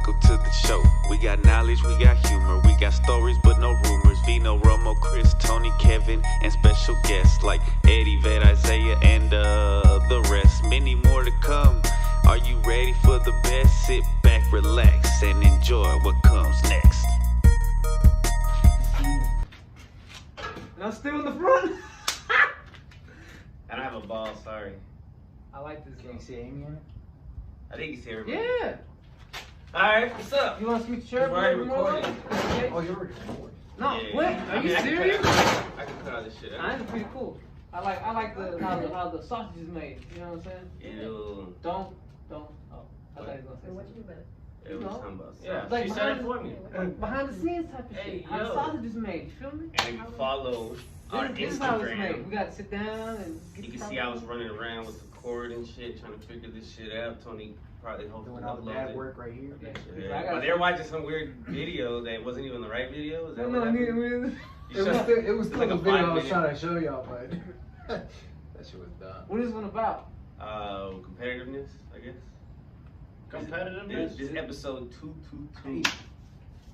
Welcome to the show. We got knowledge, we got humor, we got stories but no rumors. Vino, Romo, Chris, Toney, Kevin, and special guests like Eddie, Vet, Isaiah, and the rest. Many more to come. Are you ready for the best? Sit back, relax, and enjoy what comes next. And I'm still in the front. I don't have a ball, sorry. I like this Can game. you see Amy in it? I think you see everybody. Yeah. Alright, what's up? You want to switch chair? We're already recording. Okay. Oh, you're recording. No, Yeah, wait. yeah. Are you I can serious? I can cut all this shit Nah, out. this is pretty cool. I like the how the sausage is made. You know what I'm saying? Ew. Don't. Oh, I thought you were gonna say What something. you better? It was talking about Yeah, stuff. Like she said it for me. Like behind the scenes type of Hey, shit. How the yo. sausage is made. You feel me? And if you follow our This is how it's made. Instagram, We gotta sit down and get you the can see I was running around with the cord and shit, trying to figure this shit out. Tony probably hopefully Doing all the uploaded bad it. work right here. Yeah. Yeah. I gotta- But they're watching some weird video that wasn't even the right video. Is that No, what happened? It You was showed- still, it was it's still like the a video I 5 was minute. trying to show y'all, but that shit was dumb. What is this one about? Competitiveness, I guess. Competitiveness? This is episode 222.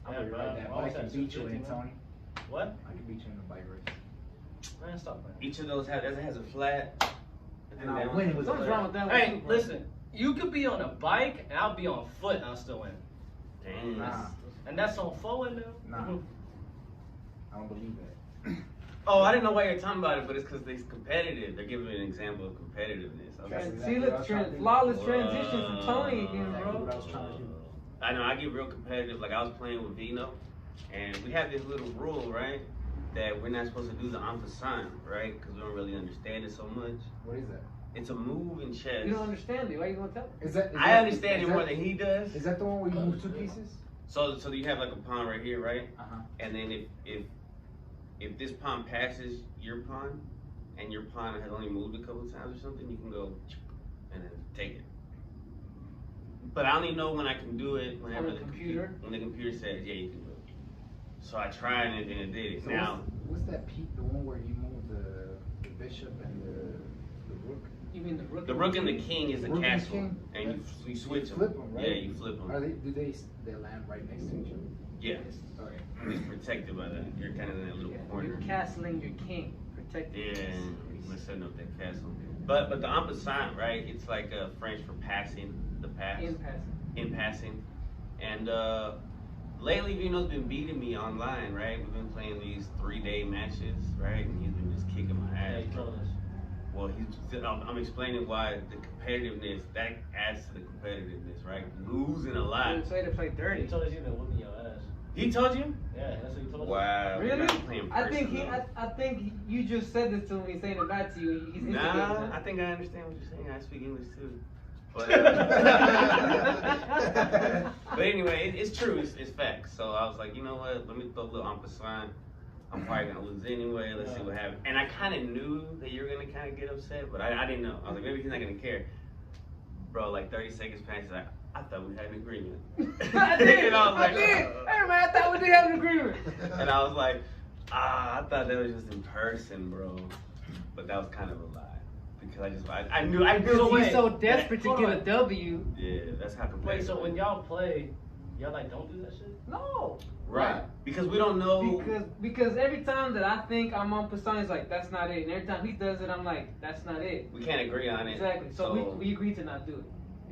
I'm Yeah, gonna bro, ride that always bike and had beat you in 250, it, Tony. What? I can beat you in the bike race. Man, stop playing. Each of those has a flat. And I'll win with Something's wrong with that one. Hey, too, bro. listen. You could be on a bike and I'll be on foot and I'll still win. Damn. Nah, And that's on forward now. nah. I don't believe that. Oh, I didn't know why you're talking about it, but it's because they're competitive. They're giving an example of competitiveness. I was That's like, exactly See, what I look, was trying to do. flawless transition from Tony again, Exactly what I bro. was trying to do. I know, I get real competitive. Like, I was playing with Vino, and we have this little rule, right? That we're not supposed to do the ampersand, right? Because we don't really understand it so much. What is that? It's a move in chess. You don't understand it. Why you gonna tell me? Is that? I understand it more than he does. Is that the one where you move two pieces? So you have like a pawn right here, right? Uh-huh. And then if this pawn passes your pawn, and your pawn has only moved a couple times or something, you can go and then take it. But I only know when I can do it whenever On the computer? when the computer says, yeah, you can do it. So I tried and it did it. So Now, what's that peak? The one where you move the bishop and the rook? You mean the rook? the rook and the king is a Rook and castle, king? and you switch them. Flip 'em, right? Yeah, you flip them. Are they land right next to each other? Yeah, Okay. it's protected by that. You're kind of in that little corner. You're castling your king, protecting. Yeah, we're setting up that castle. But the en passant, right? It's like French for passing, the pass. In passing. In passing. And lately Vino's been beating me online, right? We've been playing these 3-day matches, right? And he's been just kicking my Yeah, ass. you told us. Well, I'm explaining why the competitiveness, that adds to the competitiveness, right? Losing a lot. You say to play You dirty. told us you've been whooping your ass. He told you? Yeah, that's what you told us. Wow. we're Really? not playing I think personal. I think you just said this to me, saying it back to you. He's Nah, instigating I it. think I understand what you're saying. I speak English too. But, but anyway, it's true. It's facts. So I was like, you know what? Let me throw a little en passant. I'm probably gonna lose anyway. Let's see what happens. And I kind of knew that you were gonna kind of get upset, but I didn't know. I was like, maybe he's not gonna care. Bro, like 30 seconds passed. He's like, I thought we had an agreement. I did. And I was like, I did. Hey man, I thought we did have an agreement. and I was like, I thought that was just in person, bro. But that was kind of a lie. Because I knew. Because wait, he's so desperate to hold get on. a W. Yeah, that's how competitive. Wait, so when y'all play, y'all like don't do that shit? No. Right. Because we don't know. Because every time that I think I'm on Passant, he's like, that's not it. And every time he does it, I'm like, that's not it. We can't agree on it. Exactly. So we agreed to not do it.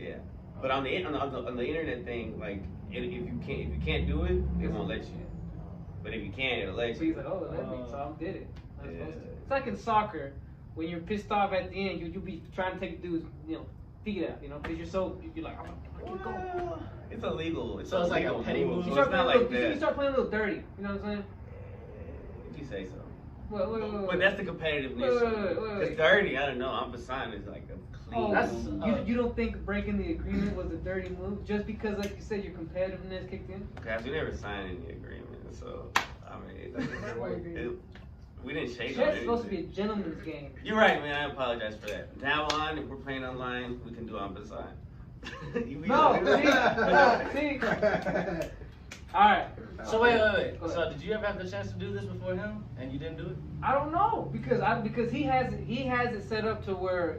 Yeah. But on the internet thing, like if you can't do it, it won't let you. But if you can, it'll let So you. he's like, oh, let me. So I did it. I was Yeah. supposed to. It's like in soccer, when you're pissed off at the end, you be trying to take the dude's, feet out, because you're like, I can't go. Well, it's illegal. So it's like a illegal petty move, move. So You it's start, not playing like you that. start playing a little dirty. You know what I'm saying? If you say so. Wait. But that's the competitiveness. Wait. It's dirty. I don't know. En passant is like a clean. Oh, move. you don't think breaking the agreement was a dirty move just because, like you said, your competitiveness kicked in? Guys, we never signed any agreement, so I mean, we didn't shake on Chess it. is supposed to be a gentleman's game. You're right, man. I apologize for that. Now on, if we're playing online, we can do en passant. No, see. All right. So wait. Go ahead. So did you ever have the chance to do this before him and you didn't do it? I don't know because he has it set up to where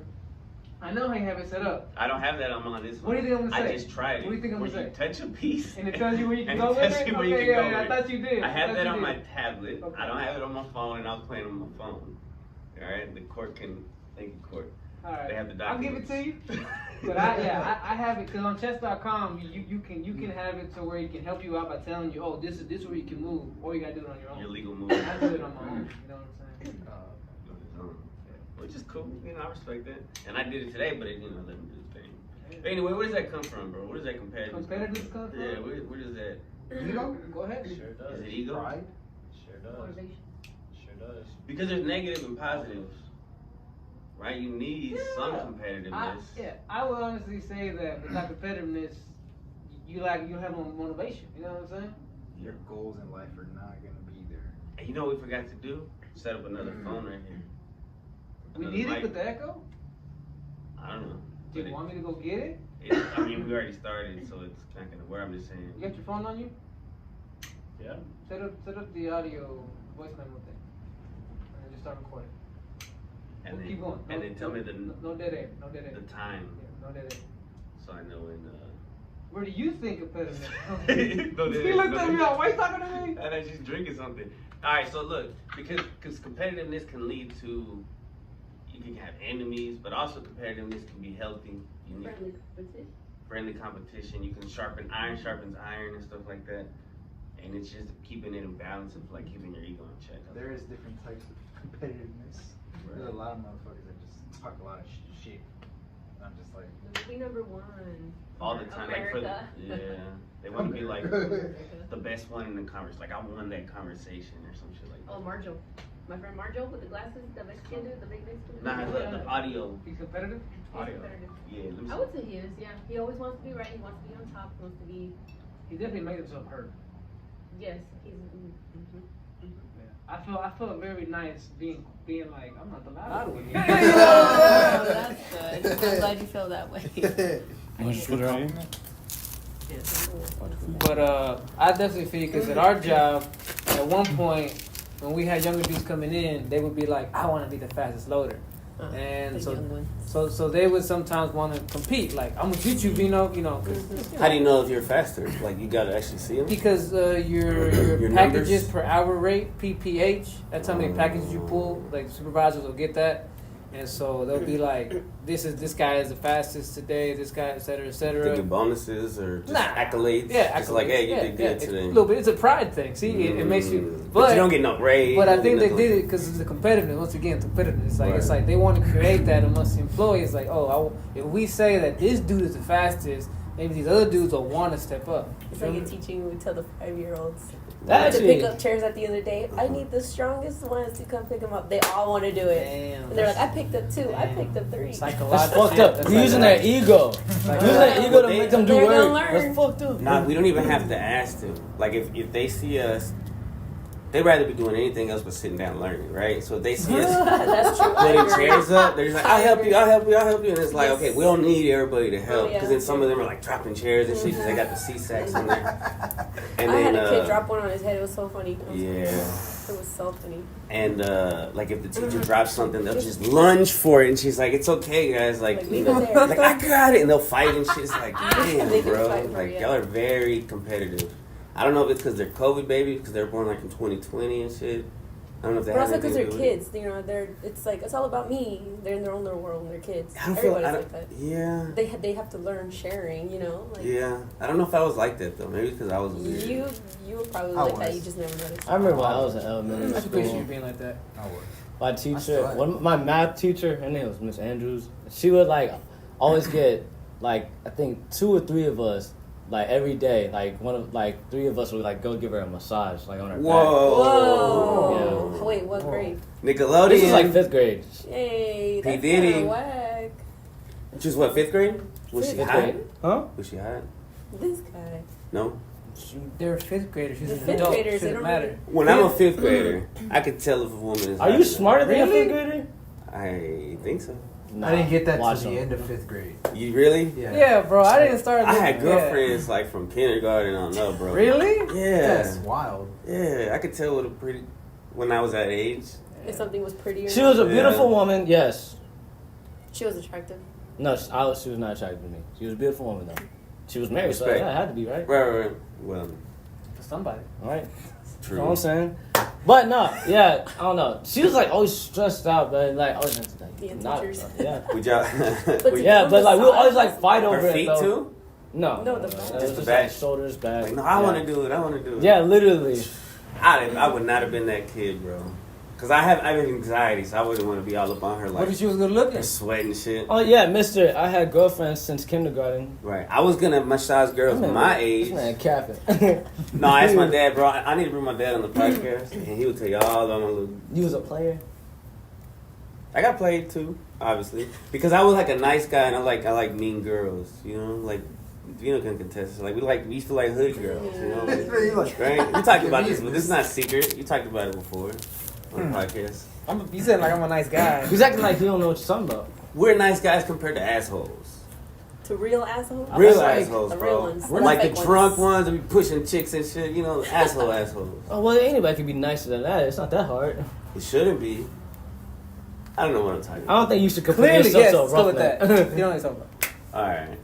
I know how you have it set up. I don't have that on this one. What do you think I'm gonna say? I just tried it. What do you think I'm where gonna you say? touch a piece. And it tells you where you can and go it with tells it? you where you Okay, can yeah, go yeah, with I it. thought you did. I I have thought that you on did. my tablet. Okay. I don't have it on my phone, and I was playing on my phone. All right, the court can. Thank you, court. All right. They have the I'll give it documents. to you. But I have it because on chess.com you can have it to where it can help you out by telling you, oh, this is where you can move, or you gotta do it on your own. Your legal move. I do it on my own. You know what I'm saying? Which is cool, you know, I respect that. And I did it today, but it, let me do the thing. But anyway, where does that come from, bro? Where does that Competitiveness come from? Yeah, where does that? Ego? Go ahead. Sure does. Is it ego? Pride? Sure does. Motivation. Sure does. Because there's negative and positives, right? You need some competitiveness. I would honestly say that without competitiveness, you have no motivation. You know what I'm saying? Your goals in life are not gonna be there. And you know what we forgot to do? Set up another phone right here. We Another need it mic. with the echo. I don't know. Do you want me to go get it? I mean, we already started, so it's not gonna work. I'm just saying. You got your phone on you? Yeah. Set up the audio voice memo thing, and then just start recording. And then, Keep going. and then tell me No dead air. No dead air. the time, Yeah, no dead air. so I know when. Where do you think competitiveness comes No from? dead He air, looked no at dead me air. like, why you talking to me? And I just drinking something. All right, so look, because competitiveness can lead to, you can have enemies, but also competitiveness can be healthy. You need Friendly competition. friendly competition. You can iron sharpens iron and stuff like that. And it's just keeping it in balance of like keeping your ego in check. There is different types of competitiveness. There's a lot of motherfuckers that just talk a lot of shit. And I'm just like, Be number one. All the time, like for America. they want to be like America. the best one in the conversation. Like I won that conversation or some shit like that. Oh, Marjo. My friend Marjo with the glasses, the Mexican dude, the big Mexican dude. Nah, the audio. He's competitive? He's Audio. competitive. Yeah, let me I see. would say he is, yeah. He always wants to be right. He wants to be on top. He wants to be, He definitely made himself heard. yes, he's. I felt very nice being like, I'm not the loud one. Oh, that's good. I'm glad you feel that way. But I definitely feel because at our job, at one point, when we had younger dudes coming in, they would be like, I want to be the fastest loader. And the young ones. so they would sometimes want to compete. Like, I'm gonna beat you, Vino, 'cause, How do you know if you're faster? Like you gotta actually see them. because your Your packages numbers? per hour rate, PPH, that's how many packages you pull. Like supervisors will get that, and so they'll be like, this guy is the fastest today. This guy, et cetera, et cetera. Thinking bonuses or just accolades. Yeah, It's like, hey, you yeah, did good it's today. a little bit. It's a pride thing. See, it makes you. But you don't get no raise. But I you think don't they get did it because it's the competitiveness. Once again, competitiveness. Like it's Right. like they want to create that amongst the employees. Like, if we say that this dude is the fastest, maybe these other dudes will want to step up. It's like you're teaching we tell the 5-year-olds That to actually- pick up chairs at the end of the day. I need the strongest ones to come pick them up. They all want to do it. Damn. And they're like, I picked up 2. I Damn. picked up 3. Psychological. That's fucked shit. up. That's We're like using that. that ego. Like Using that. that ego to They- make them do they're gonna work. learn. That's fucked up. Nah, we don't even have to ask them. Like if they see us, they'd rather be doing anything else but sitting down learning, right? So if they see us That's true. I putting agree. chairs up, they're just like, I'll help you, I'll help you, I'll help you. And it's like, Yes. okay, we don't need everybody to help. Oh, yeah. Because then some of them are like dropping chairs and shit because they got the C-sacks in there. And I then, had a kid drop one on his head. It was so funny. yeah. It was so funny. And like if the teacher drops something, they'll just lunge for it, and she's like, "It's okay, guys." Like, Like, leave it there. like I got it, and they'll fight and shit. It's like, damn, They do bro. fight for Like it, yeah. y'all are very competitive. I don't know if it's because they're COVID babies, because they were born like in 2020 and shit. I don't know if that. But has also because they're anything to do with kids. You know, it's like, it's all about me. They're in their own little world and they're kids. it. I don't feel. Everybody's I don't, like that. yeah. They have to learn sharing, you know? Like, Yeah. I don't know if I was like that though. Maybe because I was weird. You were probably I like that. was. You just never noticed. I remember when I was in elementary I can picture you school. being like that. I would. My I teacher, still my math teacher, her name was Miss Andrews. She would like always get like I think 2 or 3 of us like every day. Like 3 of us would like go give her a massage like on her back. Whoa. Yeah. Wait, what grade? Nickelodeon. This was like 5th grade. Yay. That's Diddy. kinda whack. Which was what, 5th grade? Was she 5th hot? grade? Huh? Was she hot? This guy. No. They're 5th graders. She's The an 5th adult. graders, they Shouldn't don't matter. When I'm a 5th grader, I could tell if a woman is. Are you hot or smarter than a Really? 5th grader? not. I think so. I didn't get that Watch to the them. end of 5th grade. You really? Yeah, bro. I didn't start. I had yeah. girlfriends like from kindergarten on up, bro. Really? That's Yeah. wild. Yeah, I could tell with a pretty when I was that age. If something was prettier. She was a Yeah. beautiful woman, yes. She was attractive. No, she was not attracted to me. She was a beautiful woman though. She was married, so Respect. yeah, it had to be, right? Right. Well, For somebody. All right. true. You know what I'm saying? But no, yeah, I don't know. She was like always stressed out, but like always into Being not, teachers. yeah. Would y'all? Yeah, but like we'll always like fight over Her it feet though. too? No, No, the it back. was Just the just back. like shoulders, back. Like, no, I yeah. want to do it. I want to do it. Yeah, literally. I would not have been that kid, bro. Cause I have anxiety, so I wouldn't want to be all up on her What like if she was good looking? sweat and shit. Oh yeah, Mister. I had girlfriends since kindergarten. Right. I was gonna massage girls my age. This man capping. No, I asked my dad, bro. I need to bring my dad on the podcast, and he would tell you all about my little. You was a player. I got played too, obviously, because I was like a nice guy, and I like mean girls. You know, like Vino can contest. Like we used to like hood girls. You know, right? We talked about this, but this is not secret. You talked about it before on the podcast. You said like I'm a nice guy. He's acting like he don't know what you're talking about. We're nice guys compared to assholes. To real assholes? Real like assholes, the bro. real ones. We're Not like fake the drunk ones. ones that be pushing chicks and shit. You know, assholes. Oh well, anybody can be nicer than that. It's not that hard. It shouldn't be. I don't know what I'm talking I about. don't think you should compare Clearly, yourself yes. to a Let's go with roughneck. that. You know what I'm talking about. All right,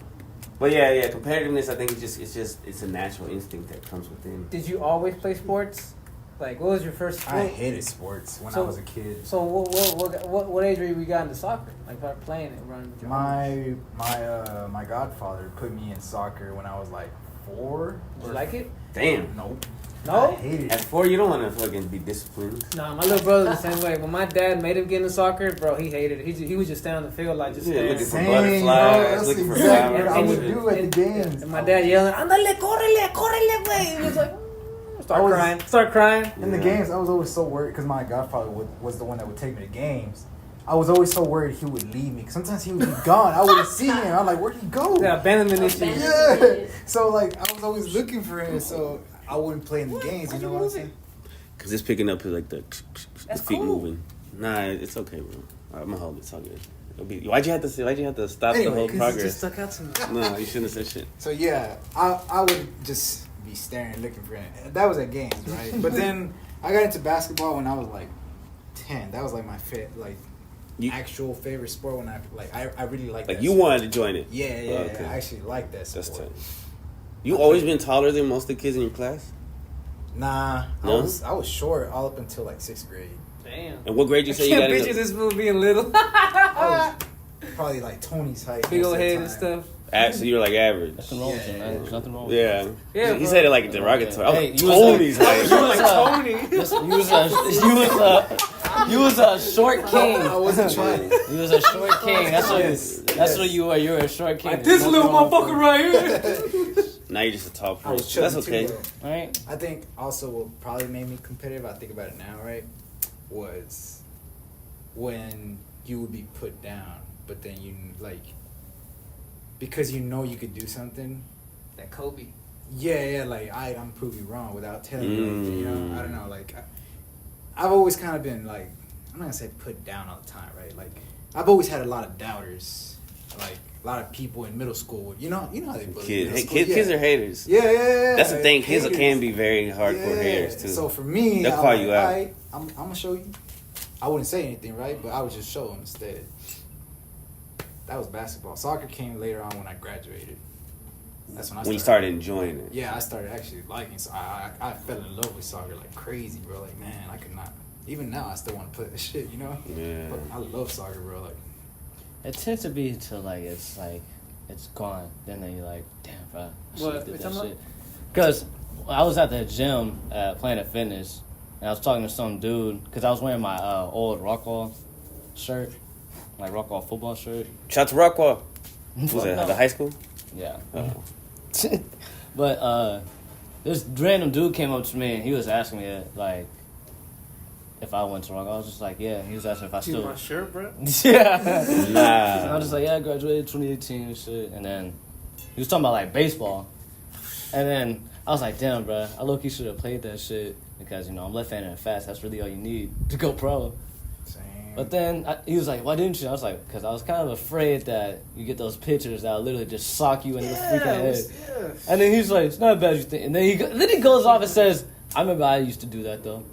but yeah, competitiveness. I think it's a natural instinct that comes within. Did you always play sports? Like, what was your first? I hated sports when I was a kid. So what age were you got into soccer? Like start playing it, running with your homies? My godfather put me in soccer when I was like 4. Did you like it? Damn. Nope. I No. hated At it. 4, you don't want to fucking be disciplined. Nah, my little brother the same way. When my dad made him get into soccer, bro, he hated it. He was just standing on the field like just Yeah, staring. looking for Same, butterflies, bro, that's looking for exactly flowers. what I And would you- do at the games. And my dad yelling, "Andale, correle, way!" He was like, start crying. In the games, I was always so worried because my godfather was the one that would take me to games. I was always so worried he would leave me. 'Cause sometimes he would be gone. I wouldn't see him. I'm like, where'd he go? Yeah, abandonment issues. Yeah. So like, I was always looking for him, so I wouldn't play in the games. You know what I'm saying? Cause it's picking up like the That's feet cool. moving. Nah, it's okay, bro. I'm gonna hold it. It's all good. Why'd you have to stop Anyway, the whole 'cause it progress? Just stuck out to me. No, you shouldn't have said shit. So yeah, I would just be staring, looking for him. That was at games, right? But then I got into basketball when I was like 10. That was like my actual favorite sport when I really liked Like that you sport. wanted to join it. Yeah, Oh, okay. I actually liked that sport. That's tough. You always been taller than most of the kids in your class? Nah, No? I was short all up until like 6th grade. Damn. And what grade you I say you got can't picture into? this fool being little. I was probably like Toney's height. Big most old of the head and time. stuff. So you were like average. Nothing wrong with you, man. There's nothing wrong with Yeah. Yeah, He bro. said it like derogatory. Hey, Oh, you was Tony's like- height. you was Tony. you was a short king. I wasn't trying. You was a short king. That's what you were. You were a short king. Like this Nothing little wrong with motherfucker right here. Now you're just a tall I was person. That's chubby okay. too, though. you. Right? I think also what probably made me competitive, I think about it now, right, was when you would be put down, but then you, like, because you know you could do something. That Kobe. Yeah, like, I'm proving you wrong without telling you anything, you know? I don't know, like, I've always kind of been, like, I'm not going to say put down all the time, right? Like, I've always had a lot of doubters, like, a lot of people in middle school, you know how they bully in middle school? Kids are haters. Yeah. That's the thing. Kids haters. can be very hardcore haters too. So for me, They'll I'm call like, you out. "Alright, I'm gonna show you." I wouldn't say anything, right? But I would just show them instead. That was basketball. Soccer came later on when I graduated. That's when I When you started enjoying it. Yeah, I started actually liking. So I fell in love with soccer like crazy, bro. Like, man, I could not. Even now, I still want to play this shit, you know. Yeah. But I love soccer, bro. Like, It tends to be till it's gone. Then you're like, damn, bro. I should What? have We did talking that about? shit. Because I was at the gym at Planet Fitness, and I was talking to some dude because I was wearing my old Rockwall shirt, like Rockwall football shirt. Shout to Rockwall. Was Fuck that no. the high school? Yeah. Oh. But this random dude came up to me and he was asking me like if I went to Rockwall. I was just like, yeah. He was asking if I See still. my shirt, bro. Yeah. And Nah. I was just like, yeah, I graduated 2018 and shit. And then he was talking about like baseball. And then I was like, damn, bro, I low-key should have played that shit because, I'm left-handed and fast. That's really all you need to go pro. same. But then he was like, why didn't you? I was like, because I was kind of afraid that you get those pitchers that will literally just sock you in the freaking head. Yeah. And then he's like, it's not as bad as you think. And then he goes off and says, I remember I used to do that though.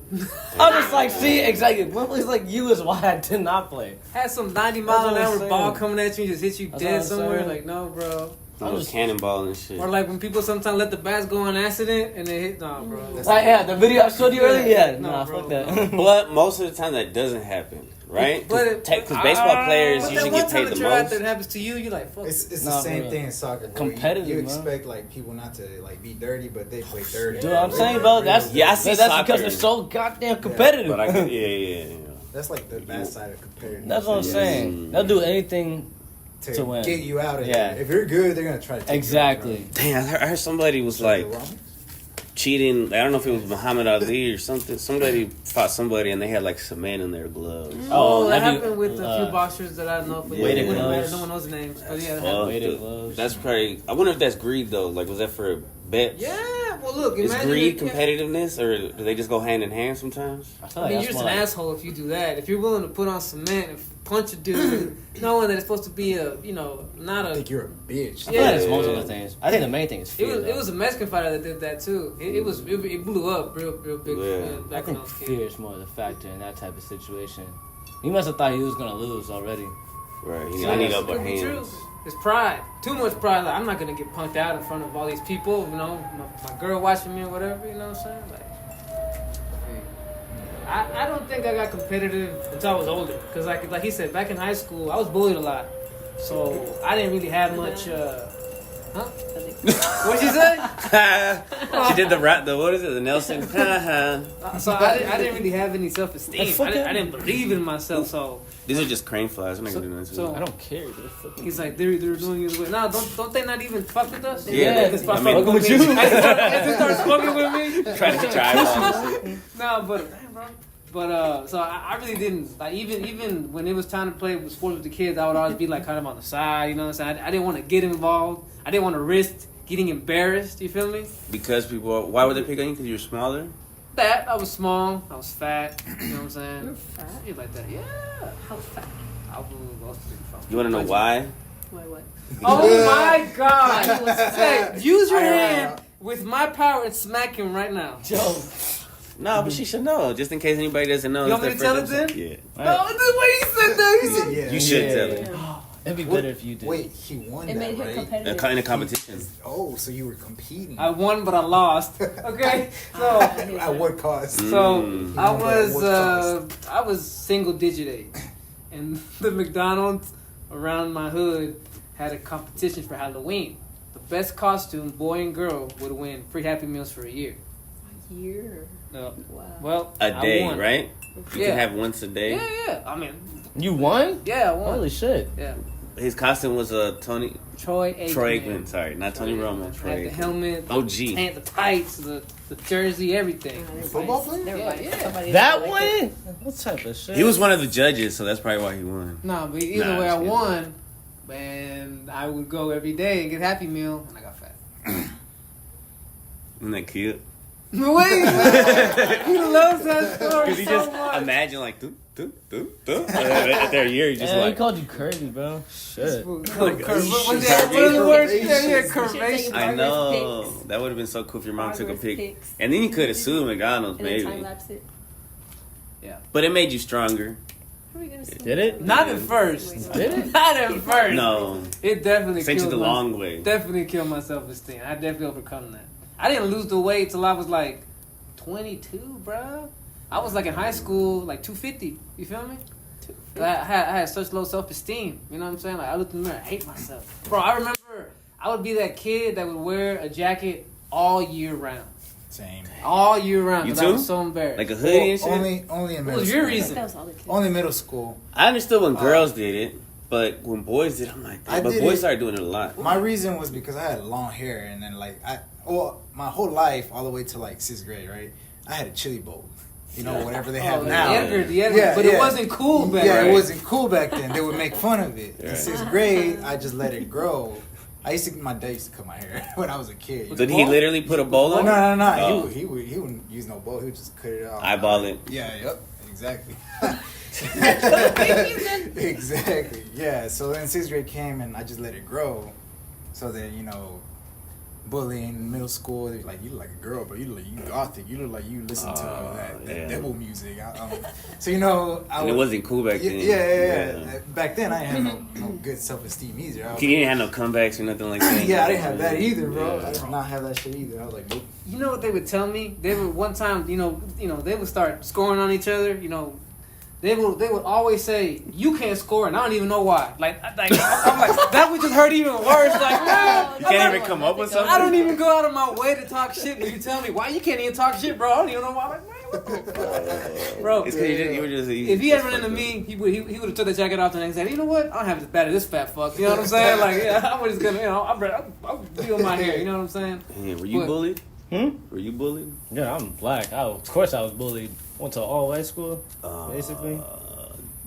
I'm just like, see, exactly. It's like you is why I did not play. Had some 90-mile-an-hour That's what I'm ball saying. coming at you and just hit you That's dead what I'm somewhere. saying. Like, no, bro. I was cannonball and shit. Or like when people sometimes let the bats go on accident and they hit. Nah, bro. Like, yeah, the video I showed you earlier. Yeah, No, nah, bro, fuck that. But most of the time that doesn't happen, right? But Because baseball players But usually that one get time paid that the you're out most. there that happens to you, you're like, fuck. It's the Nah, same bro. thing in soccer. Bro. Competitive, You man. expect like people not to like be dirty, but they play dirty. Dude, I'm saying, bro, that's Yeah, I see that's soccer. because they're so goddamn competitive. But I could, yeah. That's like the bad side of competitive. That's what I'm saying. They'll do anything to win. Get you out of Yeah. here. If you're good, they're gonna try to take Exactly. You Dang, I heard somebody was like cheating. I don't know if it was Muhammad Ali or something. Somebody fought somebody and they had like cement in their gloves. Oh, that that'd be, happened with a few boxers that I know. But Weighted it wouldn't matter. gloves. No one knows names. But yeah, that Fuck, happened. Weighted dude. gloves. That's probably. I wonder if that's greed though. Like, was that for bets? Yeah. Well, look. Is Imagine greed if- competitiveness, or do they just go hand in hand sometimes? I feel I like mean, that's you're just more an like- asshole if you do that. If you're willing to put on cement and punch a dude, knowing that it's supposed to be a, not I a. think you're a bitch. I feel like it's Yeah. most of the things. I think the main thing is fear. It was a Mexican fighter that did that too. It blew up real big. Yeah. I Back when think I was a kid. fear is more the factor in that type of situation. He must have thought he was gonna lose already. Right. Yeah, I need it upper could be true. hands. It's pride. Too much pride. Like, I'm not gonna get punked out in front of all these people. My girl watching me or whatever. You know what I'm saying? Like, I don't think I got competitive until I was older. Cause like he said, back in high school, I was bullied a lot. So I didn't really have much. Huh? What'd you say? She did the rap. What is it? The Nelson. So I didn't really have any self-esteem. Fuck I that. didn't believe in myself. So These are just crane flies. I'm not gonna do nothing. so- I don't care. Dude. Fucking- he's like, they're doing it. No, don't they not even fuck with us? Yeah, They just start I mean- fucking with Fucking with me. you. They just start fucking with me. Trying to get your eyeballs. No, but damn, bro. But so I really didn't like even when it was time to play with sports with the kids, I would always be like kind of on the side. You know what I'm saying? I didn't want to get involved. I didn't want to risk getting embarrassed. You feel me? Because people. Why would they pick on you? Because you're smaller. That I was small. I was fat. You know what I'm saying? You're fat. Shit like that. Yeah. How fat? I was You want to know why? Why what? Oh my God! He was Say, use your hand with my power and smack him right now. Joe. No, but she should know. Just in case anybody doesn't know. You it's want me their to tell first it then? episode. Yeah. No, the way he said that. He said, Yeah. You should Yeah. tell it. It'd be better if you did. Wait, he won It that, made him right? competitive. In a competition. Oh, so you were competing. I won, but I lost. Okay, so At what cost? so Mm. I was single digit age, and the McDonald's around my hood had a competition for Halloween. The best costume, boy and girl, would win free Happy Meals for a year. Year. No, Wow. well, A day, I won. right? You Yeah. can have once a day. Yeah. I mean, You won? yeah, I won. Holy shit. Yeah, His costume was Tony. Troy Aikman. Troy Aikman. Sorry, not Tony Romo. Had Troy the Aikman. helmet, OG. the tights, the jersey, everything. Football player? Yeah. That one? What type of shit? He was one of the judges, so that's probably why he won. No, but either Nah, way, I just won. And I would go every day and get Happy Meal, and I got fat. Isn't that cute? Wait, he loves that story Because he so just much. imagine like, at their year, he just Yeah, he like. called you curvy, bro. Shit. What are the words? Yeah, curvaceous. I know. That would have been so cool if your mom took a pic. And then you could have sued McDonald's, And then time maybe. lapse it. But it made you stronger. How are we gonna see? Did it? Not at first. Did it? Not at first. No. It definitely Sent you killed the my, long way. Definitely killed my self-esteem. I definitely overcome that. I didn't lose the weight till I was like 22, bro. I was like in high school, like 250. You feel me? I had such low self-esteem. You know what I'm saying? Like I looked in the mirror, I hate myself. Bro, I remember I would be that kid that would wear a jacket all year round. Same. All year round. You 'cause I too? was so embarrassed. Like a hoodie and shit? Only in what middle was school. your That reason? was all the kids. Only middle school. I understood when girls did it, but when boys did, I'm like, I but did boys it- started doing it a lot. My reason was because I had long hair, and then my whole life, all the way to like 6th grade, right? I had a chili bowl. You know, whatever they have Oh, now. yeah, but it wasn't cool back Yeah, then. it wasn't cool back then. They would make fun of it. In Right. 6th grade, I just let it grow. My dad used to cut my hair when I was a kid. Did he literally put a bowl Oh, on? no. Oh. He wouldn't use no bowl. He would just cut it off. Eyeball it. Yeah, yep, exactly. exactly. Yeah. So then 6th grade came and I just let it grow. So then bullying in middle school. They're like, you look like a girl, but you look like you gothic. You look like you listen to that devil music. So and it wasn't cool back then. Yeah. Back then, I didn't have no good self-esteem either. You didn't have no comebacks or nothing like that. Yeah, I didn't have that either, bro. I did not have that shit either. I was like, nope. You know what they would tell me? They would one time, you know, they would start scoring on each other. You know, they would always say, "You can't score," and I don't even know why. Like I'm like that would just hurt even worse. Like, man, you can't even come up with something. I don't even go out of my way to talk shit, but you tell me why you can't even talk shit, bro. I don't even know why. I'm like, man, what the fuck? Bro, it's because you were just if he had run into me, he would have took the jacket off and said, "You know what? I don't have it as bad as this fat fuck." You know what I'm saying? Like, yeah, I'm just gonna, I'll deal my hair. You know what I'm saying? Yeah, were you bullied? Were you bullied? Yeah, I'm black. Of course I was bullied. Went to all white school, basically.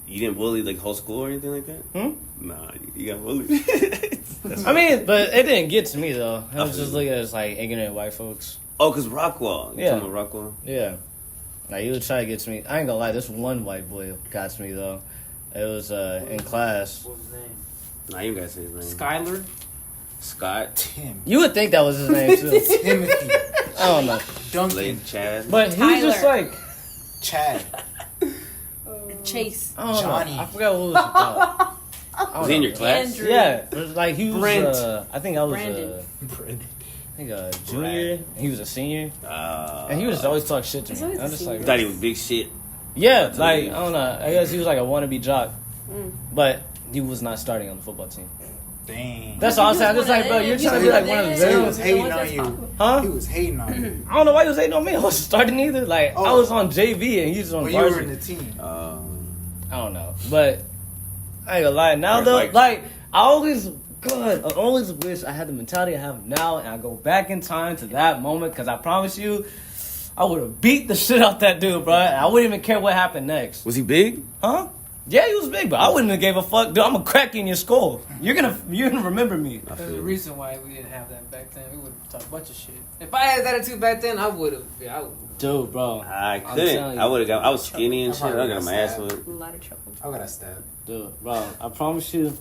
You didn't bully like whole school or anything like that? Nah, you got bullied. I mean, but it didn't get to me though. I was just looking at it as like ignorant white folks. Oh, cause Rockwell. You talking about Rockwell? Yeah. Like he would try to get to me. I ain't gonna lie, this one white boy got to me though. It was in class. What was his name? Nah, you gotta say his name. Skyler. Scott. Tim. You would think that was his name too. Timothy. I don't know. Duncan. Chad. But he was just like Chad. Chase. I don't Johnny. know. I forgot what it was about. Was he in your class? Andrew. Yeah, it was like he was. Brent. I think I was. Brandon. I think a junior. And he was a senior, and he would just always talk shit to me. I'm just like, You thought he was big shit. yeah, like I don't know. I guess he was like a wannabe jock, but he was not starting on the football team. Dang. That's all I'm saying. I'm just like, bro, you're trying to be like one of So he them. was hating on you. Huh? He was hating on you. I don't know why he was hating on me. I wasn't starting either. Like I was on JV and he was on But you were in varsity. the team. I don't know, but I ain't gonna lie. Now though, like I always wish I had the mentality I have now, and I go back in time to that moment because I promise you, I would have beat the shit out that dude, bro. I wouldn't even care what happened next. Was he big? Huh? Yeah, he was big, but I wouldn't have gave a fuck. Dude, I'm gonna crack in your skull. You're gonna remember me. There's a reason why we didn't have that back then. We would have talked a bunch of shit. If I had that attitude back then, I would have. Yeah, I would. Dude, bro. I couldn't. I would have got. I was skinny and shit. I got my ass whipped. A lot of trouble. I got stabbed. Dude, bro. I promise you.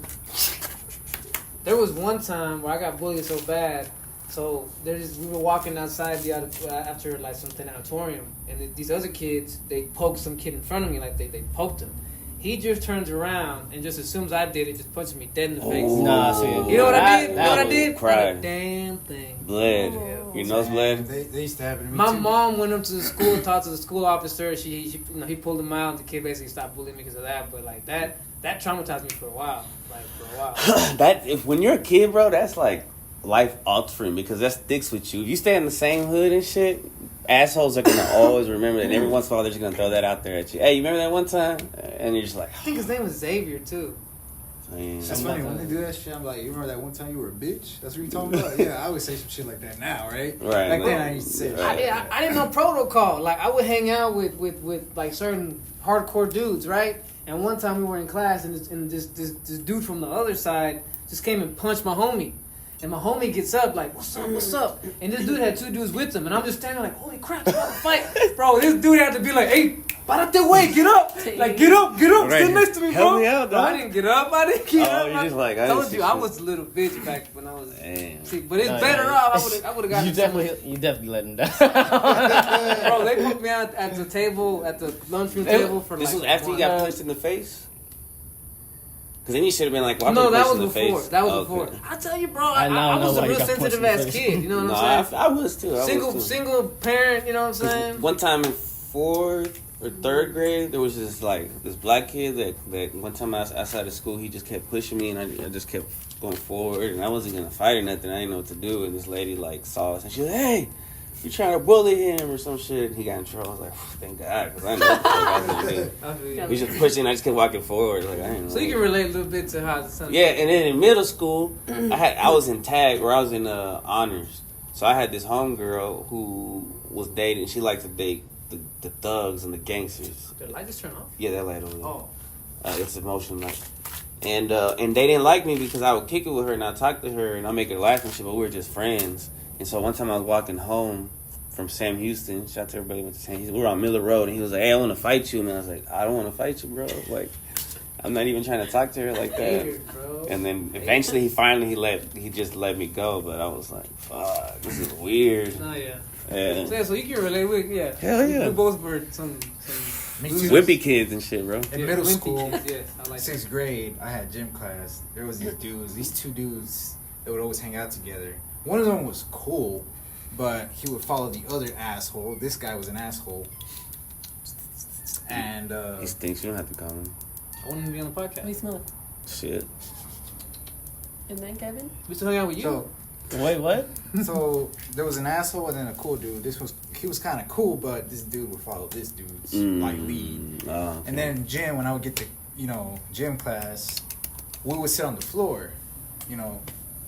There was one time where I got bullied so bad. So we were walking outside the after like some auditorium, and these other kids, they poked some kid in front of me, like they poked him. He just turns around and just as soon as I did it, just punched me dead in the face. Nah, see, you know what I did? You know what I did? Cried. Not a damn thing. Bled. Your nose bled. They used to happen to me My too. mom went up to the school, talked to the school officer. She he pulled him out. The kid basically stopped bullying me because of that. But like that traumatized me for a while. When you're a kid, bro, that's like life altering because that sticks with you. If you stay in the same hood and shit, assholes are gonna always remember that. And every once in a while, they're just gonna throw that out there at you. Hey, you remember that one time? And you're just like, I think his name was Xavier too. That's funny when they do that shit. I'm like, you remember that one time you were a bitch? That's what you talking about? Yeah, I always say some shit like that now, right? Right. Back then, I used to say that. I didn't know protocol. Like I would hang out with like certain hardcore dudes, right? And one time we were in class, and this dude from the other side just came and punched my homie. And my homie gets up like, what's up? And this dude had two dudes with him, and I'm just standing like, holy crap, they're about to fight. Bro, this dude had to be like, hey, parate way, get up. Like, get up, right. stand next to me, bro. Help me out, bro, I dog. didn't get up, I didn't get up. You're just like, I told you, I was a little bitch back when I was. Damn. See, but it's better off. I would have gotten You definitely let him down. Bro, they put me out at the table, at the lunchroom table for This like. was after you got punched in the face? Because then you should have been like, well, no, that was in the before. face. That was Okay. before. I tell you, bro, I I was know a why you real got punched sensitive in the ass face. kid. You know what No, I'm saying? I was too. Single parent. You know what I'm saying? One time in 4th or 3rd grade, there was this black kid that one time outside of school, he just kept pushing me, and I just kept going forward, and I wasn't gonna fight or nothing. I didn't know what to do, and this lady like saw us, and she was like, hey, you trying to bully him or some shit? And he got in trouble. I was like, thank God, because I didn't know what the fuck I was gonna do. He just pushing, I just kept walking forward. Like, I didn't know. So you can relate a little bit to how the Yeah, and then in middle school, I was in tag, or I was in honors. So I had this homegirl who was dating. She liked to date the thugs and the gangsters. Did the light just turn off? Yeah, that light over there. Oh. It's a motion light. And they didn't like me because I would kick it with her and I'd talk to her and I'd make her laugh and shit, but we were just friends. And so one time I was walking home from Sam Houston. Shout out to everybody who went to Sam Houston. We were on Miller Road and he was like, hey, I want to fight you. And I was like, I don't want to fight you, bro. Like, I'm not even trying to talk to her like that. Weird, bro. And then eventually he just let me go, but I was like, fuck, this is weird. No, yeah. Yeah. So you can relate with, yeah. Hell yeah. We both were some Me too. Wimpy kids and shit, bro. In middle wimpy school, kids, yes, I like sixth grade, I had gym class. There was these two dudes that would always hang out together. One of them was cool, but he would follow the other asshole. This guy was an asshole. And He stinks. You don't have to call him. I want him to be on the podcast. We smell it. Shit. And then Kevin? We still hang out with you. so Wait, what? so there was an asshole and then a cool dude. He was kind of cool, but this dude would follow this dude's like lead. Oh, okay. And then gym, when I would get to gym class, we would sit on the floor.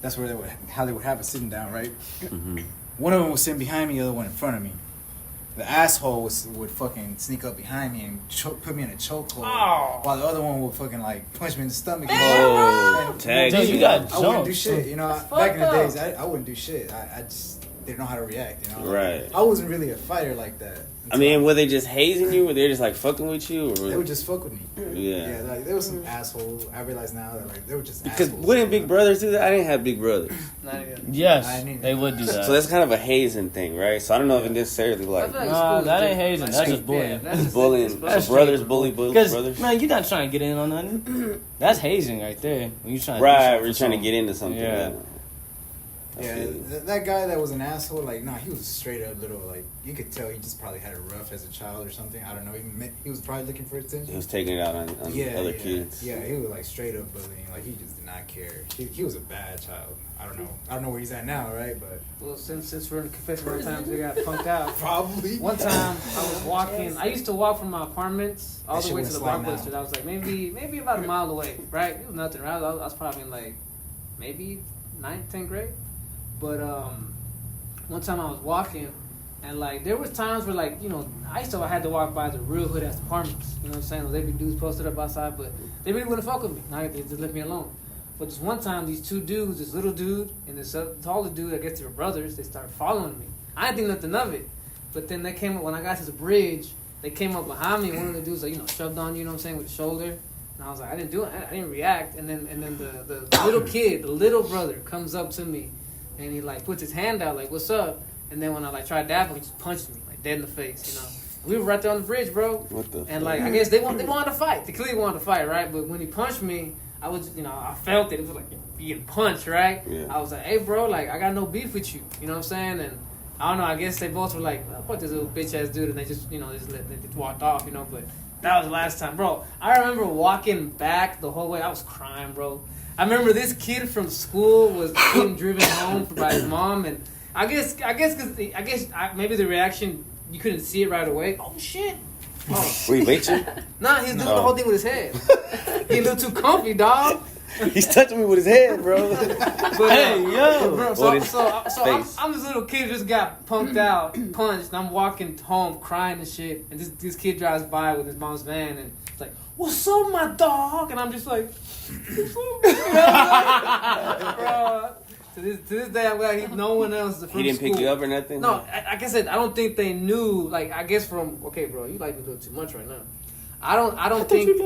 That's where how they would have us sitting down, right? Mhm. One of them was sitting behind me, the other one in front of me. The asshole would fucking sneak up behind me and put me in a chokehold, while the other one would fucking like punch me in the stomach. Oh, And- tag. Dude, you got I wouldn't do jumped. shit. Back in the days, I wouldn't do shit. I just didn't know how to react. Right. I wasn't really a fighter like that. I mean, were they just hazing you? Were they just like fucking with you? Or They would just fuck with me. Yeah. Yeah, like there was some assholes. I realize now that like they were just Because assholes. wouldn't big brothers do that? I didn't have big brothers. Not even. Yes, I need- they would do that. So that's kind of a hazing thing, right? So I don't know if it necessarily I like feel like Nah, school is that ain't just- hazing. That's just bullying. Yeah, that's just bullying. that's So brothers straight bully Because brothers. man, you're not trying to get in on nothing. That's hazing right there. When you trying to Right, do we're trying to get into something. Yeah. I Yeah, feel you. that guy that was an asshole, like, nah, he was straight up little, like, you could tell he just probably had it rough as a child or something. I don't know. He was probably looking for attention. He was taking it out on other kids. Yeah, he was, like, straight up bullying. Like, he just did not care. He was a bad child. I don't know where he's at now, right? But Well, since we're in confession one times, we got punked out. probably. One time I was walking. I used to walk from my apartments all That the shit way went to the slow Blockbuster. now. I was like maybe about a mile away, right? It was nothing, right? I was probably in like maybe 9th, 10th grade. But one time I was walking, and like there was times where like I had to walk by the real hood ass apartments. You know what I'm saying? They be dudes posted up outside, but they really wouldn't fuck with me. Now they just left me alone. But this one time, these two dudes, this little dude and this taller dude, I guess they were brothers, they started following me. I didn't think nothing of it. But then they came up, when I got to the bridge, they came up behind me, and one of the dudes like, shoved on, with the shoulder. And I was like, I didn't do it. I didn't react. And then the little kid, the little brother, comes up to me, and he like puts his hand out like, what's up? And then when I like tried to dab him, he just punched me like dead in the face. We were right there on the bridge, bro. What the? And like I guess they wanted to fight. They clearly wanted to fight, right? But when he punched me, I was, I felt it. It was like being punched, right? Yeah. I was like, hey, bro, like I got no beef with you. You know what I'm saying? And I don't know. I guess they both were like, fuck this little bitch ass dude, and they just, they just walked off, But that was the last time, bro. I remember walking back the whole way. I was crying, bro. I remember this kid from school was getting driven home by his mom, and I guess maybe the reaction you couldn't see it right away. Oh shit! Oh. Were he bait you? Nah, he was doing the whole thing with his head. He a little too comfy, dog. He's touching me with his head, bro. But, Hey, yo! bro, What is so face? I'm this little kid who just got punked out, punched, and I'm walking home crying and shit. And this kid drives by with his mom's van, and it's like, "What's up, my dog?" And I'm just like, "What's up, bro?" To this day, I'm glad no one else from He didn't school. pick you up or nothing? No, like I said, I don't think they knew. Like I guess from bro, you like me a little too much right now. I don't think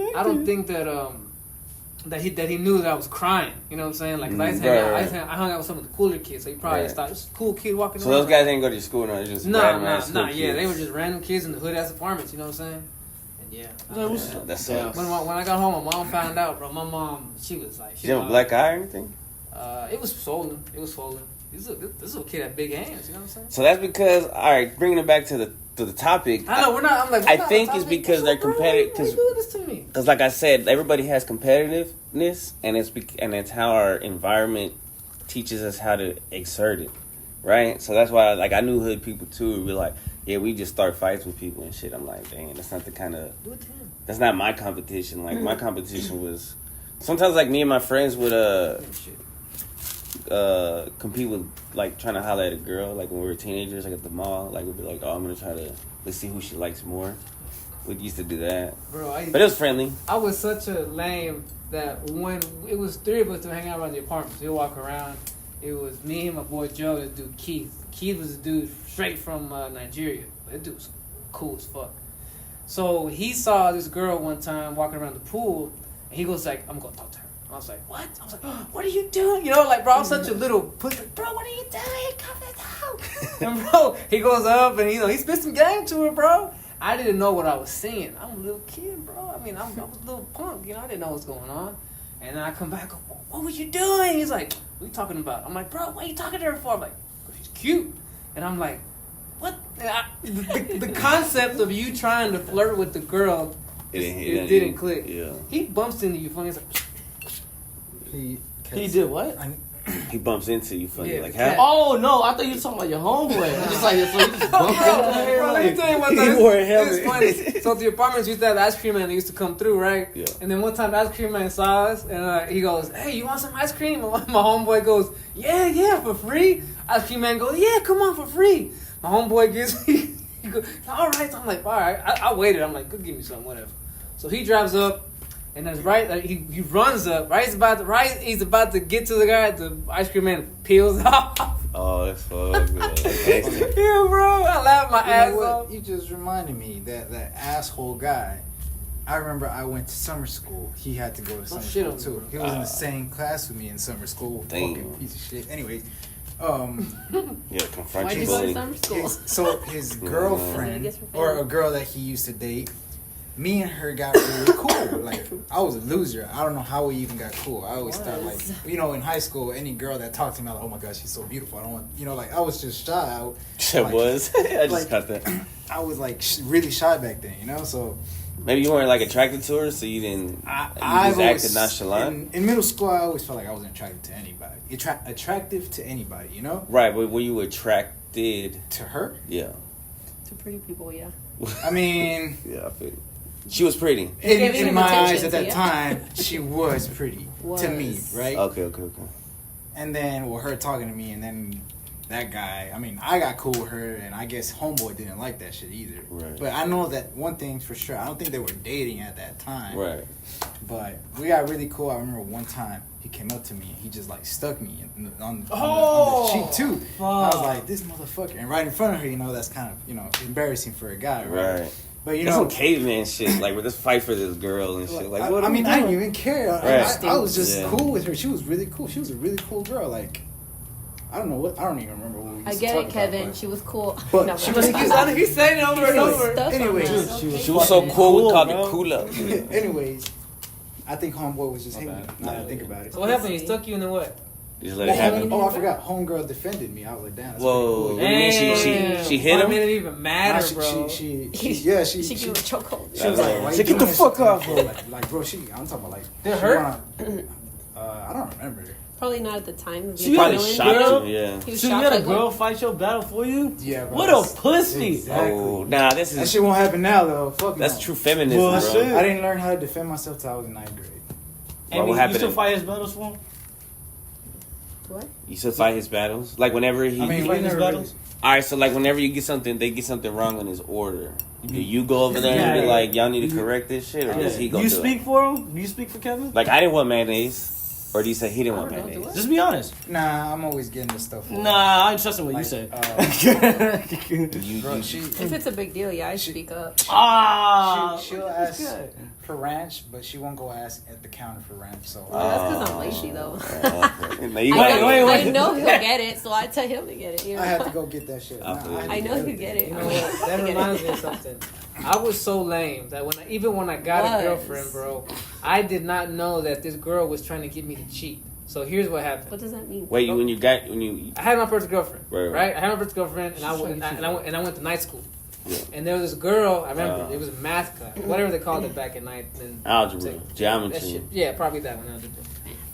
that he knew that I was crying. You know what I'm saying? Like 'cause I hung out with some of the cooler kids, so he probably just thought this is a cool kid walking So around. those guys didn't go to your school, no? It's just random ass Nah. hood Yeah, kids. they were just random kids in the hood ass apartments. You know what I'm saying? And yeah, That sucks. when I got home, my mom found out, bro. My mom, she was like, Did you have a black eye or anything? It was swollen. This little kid had big hands. You know what I'm saying? So that's because, all right, bringing it back to the topic. I know we're not. I'm like, I think it's because they're competitive. Why you doing this to me? Because, like I said, everybody has competitiveness, and it's how our environment teaches us how to exert it, right? So that's why, like, I knew hood people too. Would be like, yeah, we just start fights with people and shit. I'm like, dang, that's not the kind of. Do it to him. That's not my competition. Like, my competition was sometimes like me and my friends would compete with like trying to holler at a girl, like when we were teenagers, like at the mall. Like we'd be like, oh, I'm gonna try to let's see who she likes more. We used to do that, Bro, but it was friendly. I was such a lame that when it was 3 of us to hang out around the apartments, we'd walk around. It was me and my boy Joe, this dude Keith. Keith was a dude straight from Nigeria. That dude was cool as fuck. So he saw this girl one time walking around the pool, And he goes like, I'm gonna talk to her. I was like, what? I was like, what are you doing? You know, like, bro, I'm such a little pussy. Bro, what are you doing? Come this out. And bro, he goes up and he spit some game to her, bro. I didn't know what I was seeing. I'm a little kid, bro. I mean, I was a little punk. You know, I didn't know what's going on. And then I come back, what were you doing? He's like, what are you talking about? I'm like, bro, what are you talking to her for? I'm like, oh, she's cute. And I'm like, what? The concept of you trying to flirt with the girl, it didn't click. Yeah. He bumps into you funny. He's like, He did what? He bumps into you funny. Yeah, like, the cat. how? Oh no, I thought you were talking about your homeboy. Just like, so you just bumped into him. bro, let me tell you one He time. wore a It was helmet. funny. So the apartments used to have the ice cream man that used to come through, right? Yeah. And then one time the ice cream man saw us, and he goes, "Hey, you want some ice cream?" And my homeboy goes, "Yeah, for free." Ice cream man goes, "Yeah, come on, for free." My homeboy gives me, he goes, "All right." So I'm like, "All right." I waited. I'm like, "Go give me some, whatever." So he drives up. And that's right. He runs up. He's about to get to the guy. The ice cream man peels off. Oh, that's fucked. Yeah, bro. I laughed my ass off. You just reminded me that asshole guy. I remember I went to summer school. He had to go to summer shit school on too. you, He was in the same class with me in summer school. Damn. Fucking piece of shit. Anyways, Yeah, confront Why'd your you go to bully. summer school? his girlfriend Vegas for or a family. girl that he used to date, me and her got really cool. Like, I was a loser. I don't know how we even got cool. I always thought, like, in high school, any girl that talked to me, I'm like, oh my god, she's so beautiful. I don't want, like, I was just shy. It was. I just caught that. I was like really shy back then, so. Maybe you weren't like attracted to her, so you didn't. I you just acted nonchalant. In middle school, I always felt like I wasn't attracted to anybody. Attractive to anybody, Right, but were you attracted to her? Yeah. To pretty people, yeah. I mean, Yeah, I feel it. She was pretty. Giving in him my attention, eyes at that yeah. time, she was pretty to me, right? Okay. And then her talking to me, and then that guy. I mean, I got cool with her, and I guess homeboy didn't like that shit either. Right. But I know that one thing for sure. I don't think they were dating at that time. Right. But we got really cool. I remember one time he came up to me and he just like stuck me on the cheek too. Fuck. I was like, this motherfucker, and right in front of her. That's kind of embarrassing for a guy, right? Right. But That's some caveman shit. Like, with this fight for this girl and shit. Like, what? I mean, I didn't even care. Right. I was just Yeah. cool with her. She was really cool. She was a really cool girl. Like, I don't even remember what we used I to get talk it, Kevin. about, She was cool. But No, she but- was- He's saying it over and over. Stuff on Anyways, that. she She was so cool, we called bro. her cool up. Anyways, I think homeboy was just My hating. bad. Now that I think about it. So what happened? He stuck you and then what? Just let it happen. Oh, I forgot. Homegirl defended me. I was like, damn. That's Whoa. pretty cool. She hit Why him? made it even matter, Nah, bro? She She gave me a chokehold. She was like, why She you get the doing this? fuck off, bro. Like, bro, I'm talking about like. Did it she hurt? I don't remember. Probably not at the time. She Probably had a shocked girl? you, yeah. He was So you shocked, had a like, girl fight your battle for you? Yeah, bro. What a pussy! Exactly. Oh, nah, this That is. shit won't happen now, though. Fuck That's no. true feminism, Bullshit. bro. I didn't learn how to defend myself till I was in 9th grade. What You happened? still fight his battles for him? What? You still fight his battles? Like, whenever he. I mean, fight we his never battles? Alright, so like whenever you get something, they get something wrong on his order. Do you go over there and be Yeah. like, y'all need to correct this shit, or does he go Do you do speak it? for him? Do you speak for Kevin? Like, I didn't want mayonnaise, or do you say he didn't want I don't know, do mayonnaise? Just be honest. Nah, I'm always getting this stuff. Nah, I ain't trusting what you Like, say. You, Bro, you- If it's a big deal, yeah, I speak up. she'll that's ask good. for ranch, but she won't go ask at the counter for ranch. So Well, that's because I'm lazy, though. okay. Now you I gotta- know, wait. I know he'll get it, so I tell him to get it. You know? I had to go get that shit. I feel you. I know he'll get it. You know what? That reminds me of something. I was so lame that even when I got a Was. girlfriend, bro, I did not know that this girl was trying to get me to cheat. So here's what happened. What does that mean? Wait, when you I had my first girlfriend, Right. right? I had my first girlfriend, and I went to night school. Yeah. And there was this girl. I remember Wow. it was a math class, whatever they called it back in algebra, that geometry. shit, yeah, probably that one. Algebra.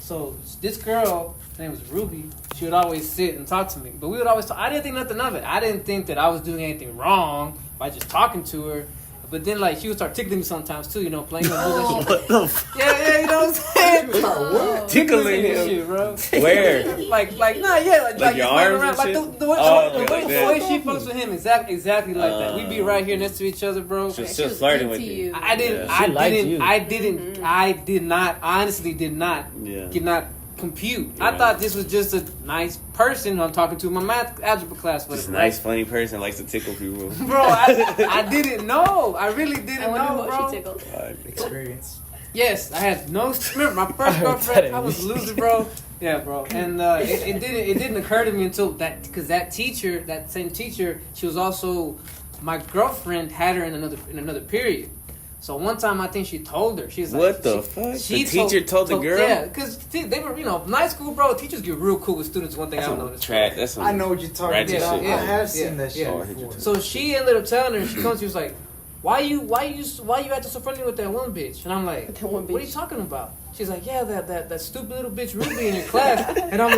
So this girl, her name was Ruby. She would always sit and talk to me, but we would always talk. I didn't think nothing of it. I didn't think that I was doing anything wrong by just talking to her. But then, like, she would start tickling me sometimes too, playing with music. What the f- Yeah, you know what I'm saying? Oh. tickling and him? shit, bro. Where? like, your arms and around, like shit? the way, Oh, the like way that. she fucks with him, exactly like that. We'd be right here next to each other, bro. She was She still was flirting into with you. I didn't, Yeah. She liked you. I did not, honestly did not, Yeah. could not compute. Yeah. I thought this was just a nice person who I'm talking to in my math algebra class. This But nice, funny person likes to tickle people. bro, I didn't know. I really didn't I wonder know, what bro. she tickled. experience. Yes, I had no. Remember my first girlfriend? I was a loser, bro. Yeah, bro. And it didn't occur to me until that, because that same teacher, she was also my girlfriend. Had her in another period. So one time, I think she told her, she's like, What the fuck? The teacher told the girl? Yeah, because they were, night school, bro. Teachers get real cool with students. One thing I noticed. I know what you're talking about. Yeah. I have seen that shit before. So she ended up telling her. She was like, "Why you acting so friendly with that one bitch?" And I'm like, "What are you talking about?" She's like, "Yeah, that stupid little bitch Ruby in your class." And I'm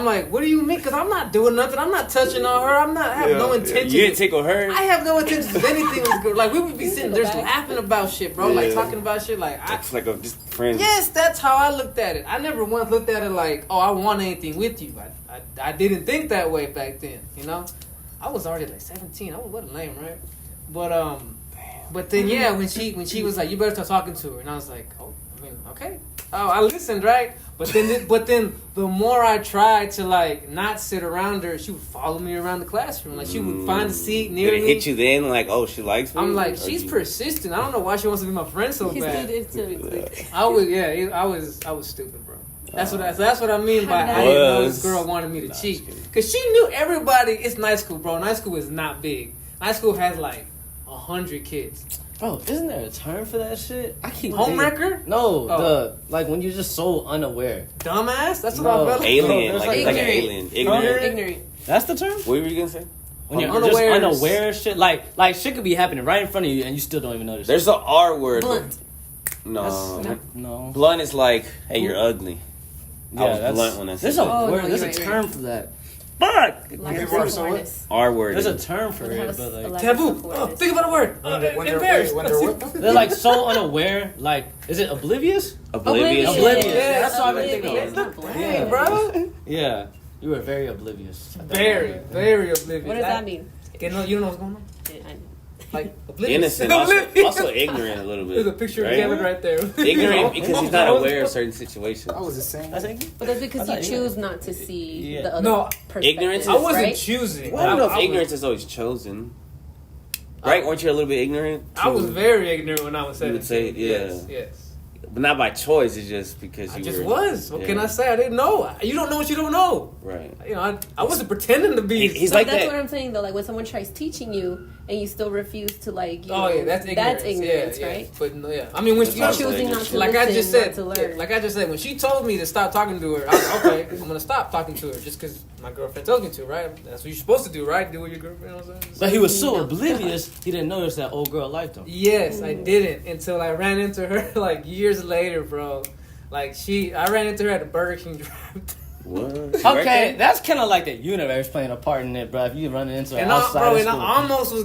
like, "What do you mean? Because I'm not doing nothing. I'm not touching on her. I have no intention. You didn't tickle her? I have no intention of anything was good. Like, we would be sitting there laughing about shit, bro. Like, talking about shit. Like, just friends. Yes, that's how I looked at it. I never once looked at it like, oh, I want anything with you. I didn't think that way back then, I was already like 17. What a lame, right? But then, yeah, when she was like, you better start talking to her. And I was like, okay. Oh, I listened, right? But then the more I tried to like not sit around her, she would follow me around the classroom. Like she would find a seat near me. Did it hit you then? Like, oh, she likes me? I'm like, she's persistent. I don't know why she wants to be my friend so bad. I was stupid, bro. That's what I mean by I didn't know this girl wanted me to cheat. Because she knew everybody. It's night school, bro. Night school is not big. Night school has like 100 kids. Bro, isn't there a term for that shit? I keep homewrecker? No, when you're just so unaware. Dumbass? That's what I felt like. Alien, like an alien. Ignorant. That's the term? What were you gonna say? When you're just unaware of shit, like shit could be happening right in front of you and you still don't even notice. There's an R word. Blunt. No. Blunt is like, hey, you're ugly. Yeah, I was blunt when I said that. There's a term for that. Fuck! R word. There's a term for it, but like taboo. Think about a word. Embarrassed. They're like so unaware. Like, is it oblivious? Oblivious. Yeah, that's what I've been thinking of. Yeah, bro. Yeah, you were very oblivious. Very oblivious. What does that mean? You don't know what's going on? Like oblivious. Innocent, also ignorant a little bit. There's a picture of Kevin right there. Ignorant because he's not aware of certain situations. I was the same. But that's because you choose not to see the other perspective. Ignorance. I wasn't choosing. Well, I don't know if ignorance is always chosen. Right? Weren't you a little bit ignorant? I was very ignorant when I was 17. You would say, yeah. Yes. But not by choice. It's just because you just was. What can I say? I didn't know. You don't know what you don't know. Right. I wasn't pretending to be. He's like that's that. what I'm saying though. Like when someone tries teaching you and you still refuse to like. That's ignorance. That's ignorance, right? But I mean, when you're choosing not to like listen, I just said, not to learn. like I just said, when she told me to stop talking to her, I was okay. I'm gonna stop talking to her just because my girlfriend tells me to, right? That's what you're supposed to do, right? Do what your girlfriend. You know what I'm saying? But he was so oblivious, he didn't notice that old girl liked him. Yes, I didn't until I ran into her like years later, bro. Like I ran into her at the Burger King drive. What? Okay, that's kind of like the universe playing a part in it, bro. If you run into her outside of school. I almost was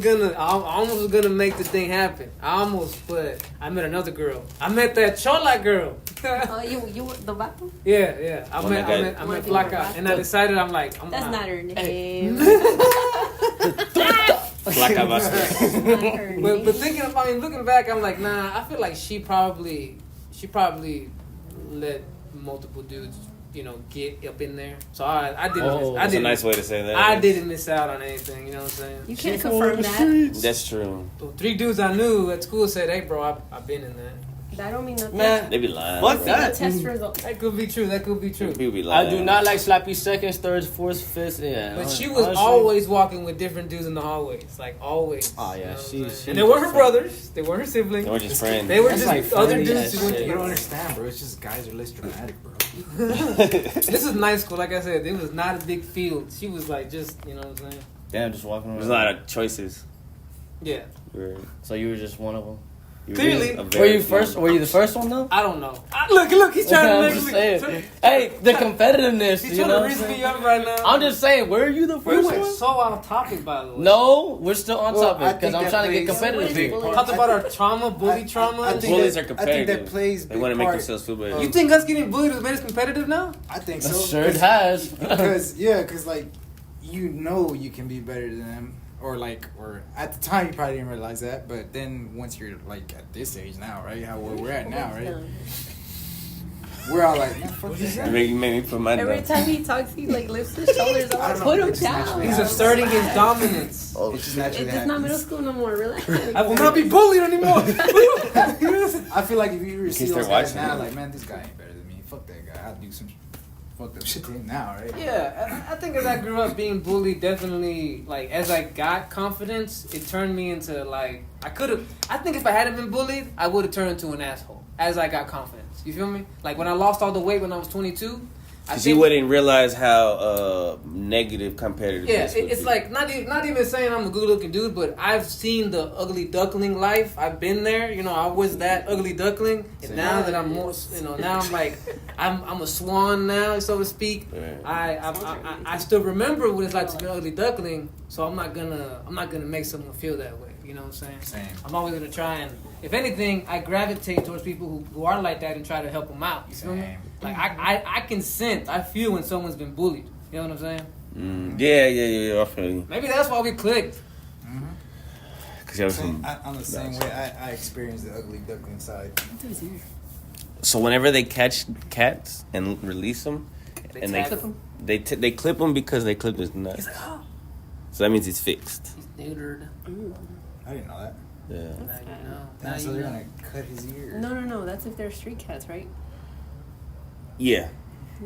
gonna make the thing happen. But I met another girl. I met that Chola girl. You the vato? Yeah. I met Flaca, and I decided that's not her name. Flaca Vasquez. But looking back, I'm like, nah. I feel like she probably let multiple dudes, get up in there. So I didn't. That's a nice way to say that. I didn't miss out on anything. You know what I'm saying? You can't confirm that. That's true. So 3 dudes I knew at school said, "Hey, bro, I've been in there." That don't mean nothing. Man, they be lying. Fuck that. Test results. That could be true. People be lying. I do not like slappy seconds, thirds, fourths, fifths. Yeah. But she was always walking with different dudes in the hallways, like always. Oh yeah, and they weren't her brothers. They weren't her siblings. They were just friends. They were just like other dudes who went to. You don't understand, bro. It's just guys are less dramatic, bro. This is night school. Like I said, it was not a big field. She was like just, you know what I'm saying? Damn, just walking around. There's a lot of choices. Yeah. So you were just one of them. Clearly. Were you the first one though? I don't know. Look, he's trying to make me. Hey, the competitiveness. He's trying to reason me up right now. I'm just saying, were you the first one? We went so off topic, by the way. No, we're still on topic because I'm trying to get competitive here. Talked about our trauma, bully trauma. I think bullies are competitive. I think that plays. They want to make themselves feel better. You think us getting bullied has made us competitive now? I think so. Sure, it has. Because like, you can be better than them. Or at the time you probably didn't realize that, but then once you're like at this age now, right? How we're at now, right? We're all like, man, fuck this guy. You made me put my Every time he talks, he like lifts his shoulders. I'm like, put him down. He's asserting his dominance. It's just naturally It's not middle school no more. Relax. I will not be bullied anymore. I I feel like if you were to see those guys watching now, it. like, man, this guy ain't better than me. Fuck that guy. I'll do some fucked up shit to him now, right? Yeah, I think as I grew up being bullied, definitely, like, as I got confidence, it turned me into, like, I think if I hadn't been bullied, I would have turned into an asshole as I got confidence. You feel me? Like, when I lost all the weight when I was 22, Because you wouldn't realize how negative competitive yeah, this would it's be. like, not even saying I'm a good-looking dude, but I've seen the ugly duckling life. I've been there. You know, I was that ugly duckling. And now that I'm more, you know, now I'm like, I'm a swan now, so to speak. Yeah. I still remember what it's like to be an ugly duckling, so I'm not gonna make someone feel that way. You know what I'm saying? Same. I'm always gonna try and, if anything, I gravitate towards people who are like that and try to help them out. You feel me? Same. Like I can sense, I feel when someone's been bullied. You know what I'm saying? Yeah. I feel you. Maybe that's why we clicked. Because you have some. I'm the same way. I experienced the ugly duckling side. So whenever they catch cats and release them, and tag them? they clip them because they clipped his nuts. So that means he's fixed. He's neutered. I didn't know that. Yeah. Now you know. Damn, Now so you they're know. gonna cut his ear. No. That's if they're street cats, right? Yeah.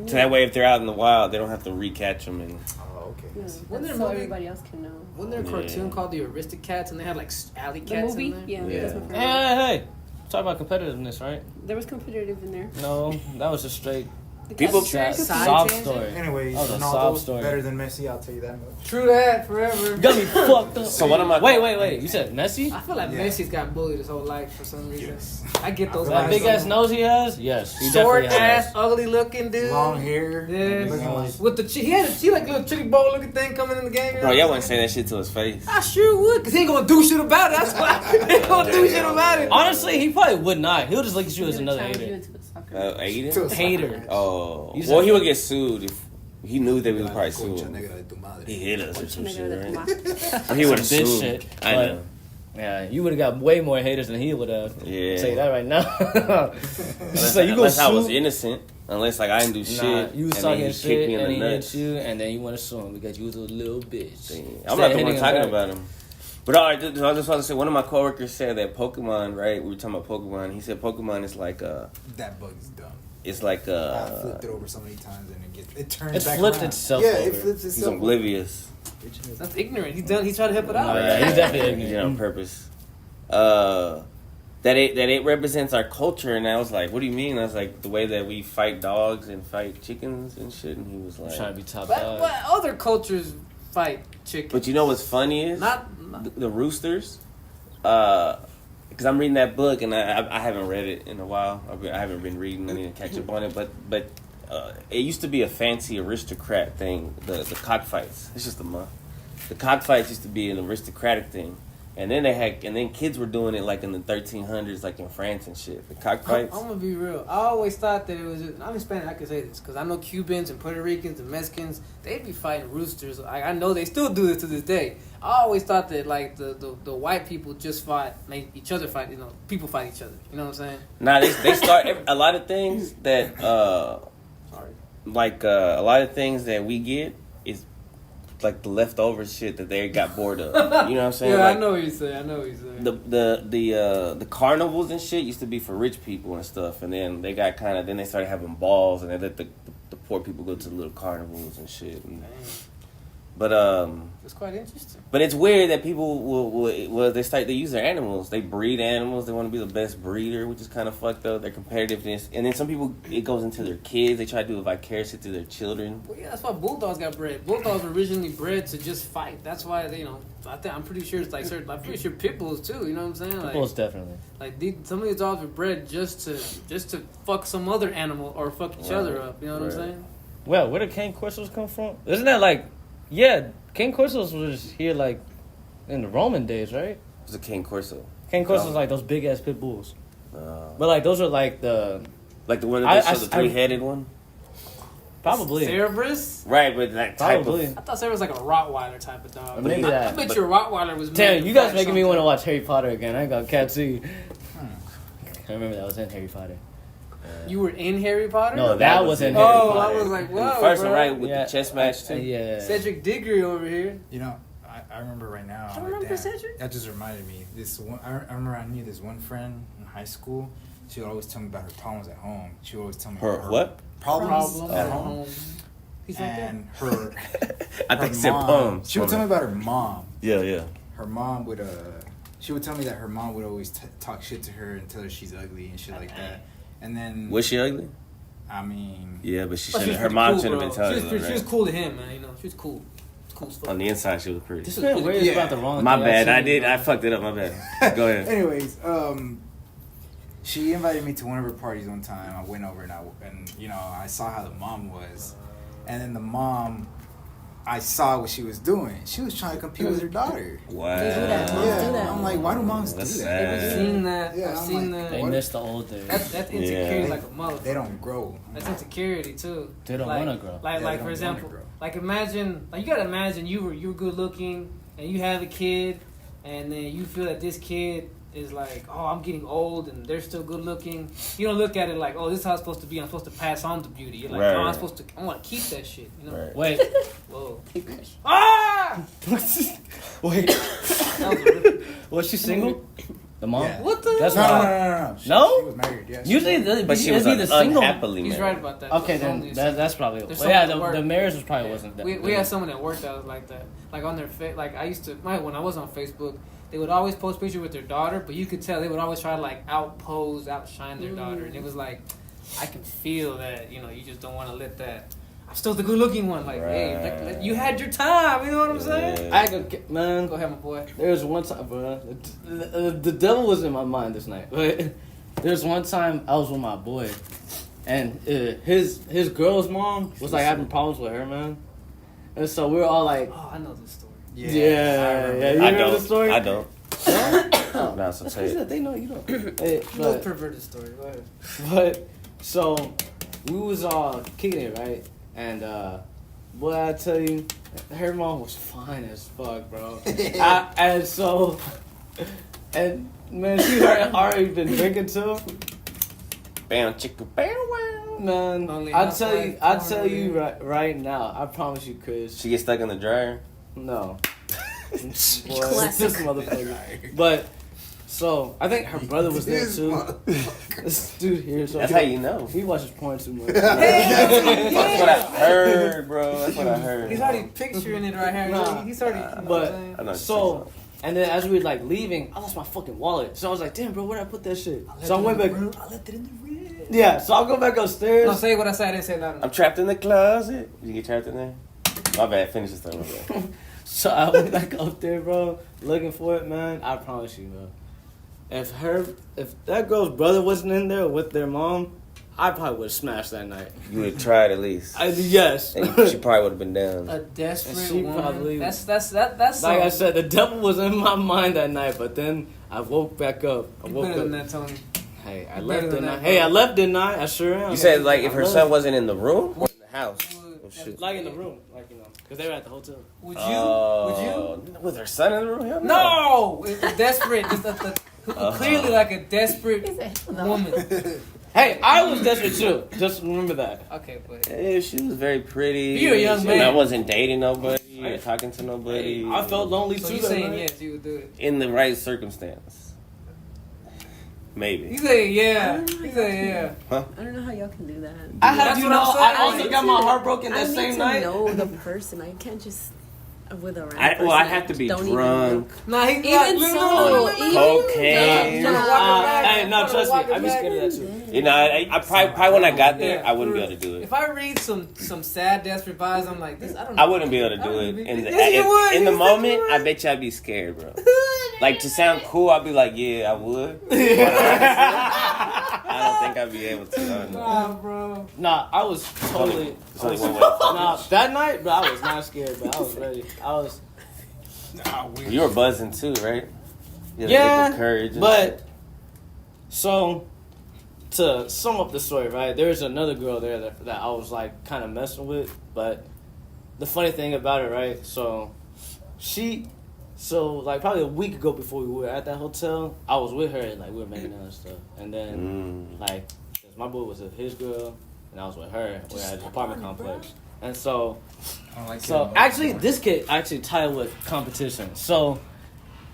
So that way, if they're out in the wild, they don't have to recatch them. And Oh, okay. Yeah. Wasn't That's there a so movie- everybody else can know. Wasn't there a cartoon called The Aristocats and they had like alley The cats movie? in there? Yeah, Yeah. that's my favorite. Hey. Talk about competitiveness, right? There was competitive in there. No, that was just straight The People- cats were Side sob tangent? story. Anyways, That was a Ronaldo sob story. better than Messi. I'll tell you that much. True that, forever. You got me fucked up. So what am I? Wait. You said Messi? I feel like Yeah. Messi's got bullied his whole life for some reason. Yes. I get those That vibes big ass from- nose he has? Yes, he Short definitely has. ass, ugly looking dude. Long hair. Yeah. Looking like With the he had like a little chicky bowl looking thing coming in the game. You Bro, know? y'all wouldn't say that shit to his face. I sure would, cause he ain't gonna do shit about it. That's why he ain't gonna do shit about it. Honestly, he probably would not. He'll just look at you He's as gonna another challenge you hater. into a soccer. Aiden? to a Hater. soccer match. Oh. You Well, said- he would get sued if he knew that we would probably Concha sue him. negra de tu madre. He hit us or some Nigga, shit, that's right? my- Or he would have Some bitch sued. shit, I but- know. Yeah, you would have got way more haters than he would have. Yeah. Say that right now. Unless, So you gonna unless I was sue? innocent. Unless like I didn't do shit. Nah, you was and then talking he kicked shit me in and the he nuts. hit you, and then you want to sue him because you was a little bitch. I'm Instead not of the one hitting him talking back. about him. But all right, I just want to say one of my coworkers said that Pokemon, right? We were talking about Pokemon. He said Pokemon is like That bug is dumb. it's like I flipped it over so many times and it turns It back flipped around. itself Yeah, over. it flips he's itself. oblivious. That's ignorant. He's done. He's trying to help it out. Oh, yeah, he's definitely He did it on purpose. That it represents our culture, and I was like, "What do you mean?" I was like, "The way that we fight dogs and fight chickens and shit." And he was I'm like, trying to be top But dog. other cultures fight chicken. "But you know what's funny is Not the roosters." Because I'm reading that book, and I haven't read it in a while. I haven't been reading. I need to catch up on it. But it used to be a fancy aristocrat thing. The cockfights. It's just a month. The cockfights used to be an aristocratic thing. And then kids were doing it like in the 1300s, like in France and shit. The cockfights. I'm gonna be real. I always thought that it was. I'm Hispanic. I can say this because I know Cubans and Puerto Ricans and Mexicans. They be fighting roosters. I know they still do this to this day. I always thought that like the white people just make each other fight. You know, people fight each other. You know what I'm saying? Nah, they start a lot of things that Sorry. like a lot of things that we get is like the leftover shit that they got bored of. You know what I'm saying? Yeah, Like, I know what you're saying. I know what you're saying. the carnivals and shit used to be for rich people and stuff, and then they got then they started having balls, and they let the poor people go to the little carnivals and shit. And, but It's quite interesting. But it's weird that people will they use their animals. They breed animals. They want to be the best breeder, which is kind of fucked up. Their competitiveness, and then some people it goes into their kids. They try to do it vicariously through their children. Well, yeah, that's why bulldogs got bred. Bulldogs were originally bred to just fight. That's why I'm pretty sure it's like certain. I'm pretty sure pit bulls too. You know what I'm saying? Like, Bulls definitely. Like some of these dogs were bred just to fuck some other animal or fuck each other up. You know what I'm saying? Well, where did Cane Corsos come from? Isn't that like, yeah, Cane Corsos was here like in the Roman days, right? It's a Cane Corso. Cane Corsos like those big ass pit bulls. But like those are like the Like the one that they show the 3-headed one. probably. Cerberus? Right, but that type Probably. of I thought Cerberus was like a Rottweiler type of dog. Maybe I that. bet your Rottweiler was. Damn, made you to guys fight making me want to something. watch Harry Potter again. I got Cat C. I remember that was in Harry Potter. You were in Harry Potter? No, that was in Oh, Harry I Potter. was like, the whoa, first bro. one, right, with Yeah. the chess match too. Yeah. Cedric Diggory over here. You know, I remember right now. I I'm remember damn, Cedric. That just reminded me. This one, I remember I knew this one friend in high school. she would always tell me about her problems at home. She would always tell me Her about what? Problems Problem at at home. home. He's right there. And her, I her think it's in mom, poems. she would tell me about her mom. Yeah. Her mom would she would tell me that her mom would always talk shit to her and tell her she's ugly and shit like that. And then Was she ugly? I mean, Yeah, but she Oh, shouldn't. was Her pretty mom cool, shouldn't bro. have been telling She was, her. pretty, she was Right? cool to him, man. You know, she was cool. Cool as fuck. On the inside, she was pretty. This is weird. Yeah. About the wrong. My thing bad. I seen, did. bro. I fucked it up. My bad. Go ahead. anyways, she invited me to one of her parties one time. I went over and I saw how the mom was, and then the mom, I saw what she was doing. She was trying to compete with her daughter. Wow. They do that. Moms do that. I'm like, why do moms That's do sad. I've that? seen that. Yeah, I've I'm seen like, that. They missed the old days. That's insecurity Yeah. like a motherfucker. They don't grow. That's insecurity too. They don't Like- wanna grow. Like, Yeah, like they for don't wanna example, grow. like imagine, like you gotta imagine you were good looking and you have a kid, and then you feel that this kid is like, oh, I'm getting old and they're still good looking. You don't look at it like, oh, this is how it's supposed to be. I'm supposed to pass on the beauty. You're like, Right, no, I'm right. supposed to. I want to keep that shit. You know? Right. Wait, Whoa. Secret. Ah! wait. That was a rip. Was she single? The mom? Yeah. What the? That's No. No? She was married. Yeah. Usually, But she was it'd be the single. unhappily He's married. right about that. Okay, It's then only- that's probably. There's Well, yeah, someone at work. the marriage was probably wasn't that. We had someone at work that was like that. Like on their like I used to when I was on Facebook, they would always post pictures with their daughter, but you could tell they would always try to like outshine their daughter, and it was like I can feel that you just don't want to let that. I'm still the good looking one. Like, hey, Right. you had your time. You know what I'm saying? I could, man. Go ahead, my boy. There was one time, bro. The devil was in my mind this night. But there's one time I was with my boy, and his girl's mom was like having problems with her, man. And so we were all like, Oh, I know this story. yeah. remember. You I know the don't. story? I don't. Oh, Nah, so that's say it. because they know you don't. Hey, No but, perverted story. Go ahead. but so we was all kicking it, right? And boy, I tell you, her mom was fine as fuck, bro. And man, she already been drinking too. Bam, chicka, bam, wow. Man, Only I half tell you, life, I corner, tell you man. right now, I promise you, Chris. She gets stuck in the dryer. No. Boy, Classic. this motherfucker. But so I think her brother was there too. This dude here, so That's how you know. he watches porn too much. That's what I heard, bro. That's what I heard. He's already picturing it right here. Nah. He's already. You know what I'm But saying? I know so, and then as we were like leaving, I lost my fucking wallet. So I was like, damn, bro, where'd I put that shit? So I went back. I left it in the red. Yeah, so I'll go back upstairs. No, say what I said. I didn't say that. I'm trapped in the closet. You get trapped in there? My bad. Finish this thing. My bad. So I went back up there, bro, looking for it, man. I promise you, bro. If that girl's brother wasn't in there with their mom, I probably would have smashed that night. You would have tried at least. Yes. And she probably would have been down. A desperate And she woman. probably- That's Like I said, the devil was in my mind that night, but then I woke back up. You better than that, Tony. Hey, I You left, better than didn't I? that, Hey, bro. I left, didn't I? I sure am. You said like if her I son left. wasn't in the room or in the house. Oh, shit. Like in the room, like, because they were at the hotel. Would you? Was her son in the room? Hell No, it's desperate. Just clearly like a He desperate said, no. woman. Hey, I was desperate too. Just remember that. Okay, but Yeah, she was very pretty. You're a young man. I wasn't dating nobody or talking to nobody. I felt lonely so too. you that saying night. yes, you would do it? In the right circumstance. Maybe. You say yeah. You say yeah. I don't know how y'all can do that. I had That's you what know. I'm saying. I also got my heart broken I that need same to night. know the person. I can't just with a random I person. have to be Don't even drunk. know. Nah, he's Even so, Cocaine. even Hey, no, trust me. I'd be scared of that too. You know, I probably when I got there, Yeah, I wouldn't for be real. able to do it. If I read some sad, desperate vibes, I'm like, this. I don't know. I wouldn't be able to I do wouldn't it be- in the Yes, you would. in the You said you moment. would. I bet you I'd be scared, bro. Like to sound cool, I'd be like, yeah, I would. But honestly, I don't think I'd be able to. I don't know. Nah, bro. Nah, I was totally. It's only one way. Nah, that night, bro, I was not scared, but I was ready. I was. You were buzzing too, right? You had a Yeah, little courage. and but so to sum up the story, right? There's another girl there that I was like kind of messing with, but the funny thing about it, right? So like probably a week ago before we were at that hotel, I was with her and like we were making out and stuff, and then like 'cause my boy was with his girl and I was with her. We were at an apartment complex, and so. So actually, this kid actually tied with competition. So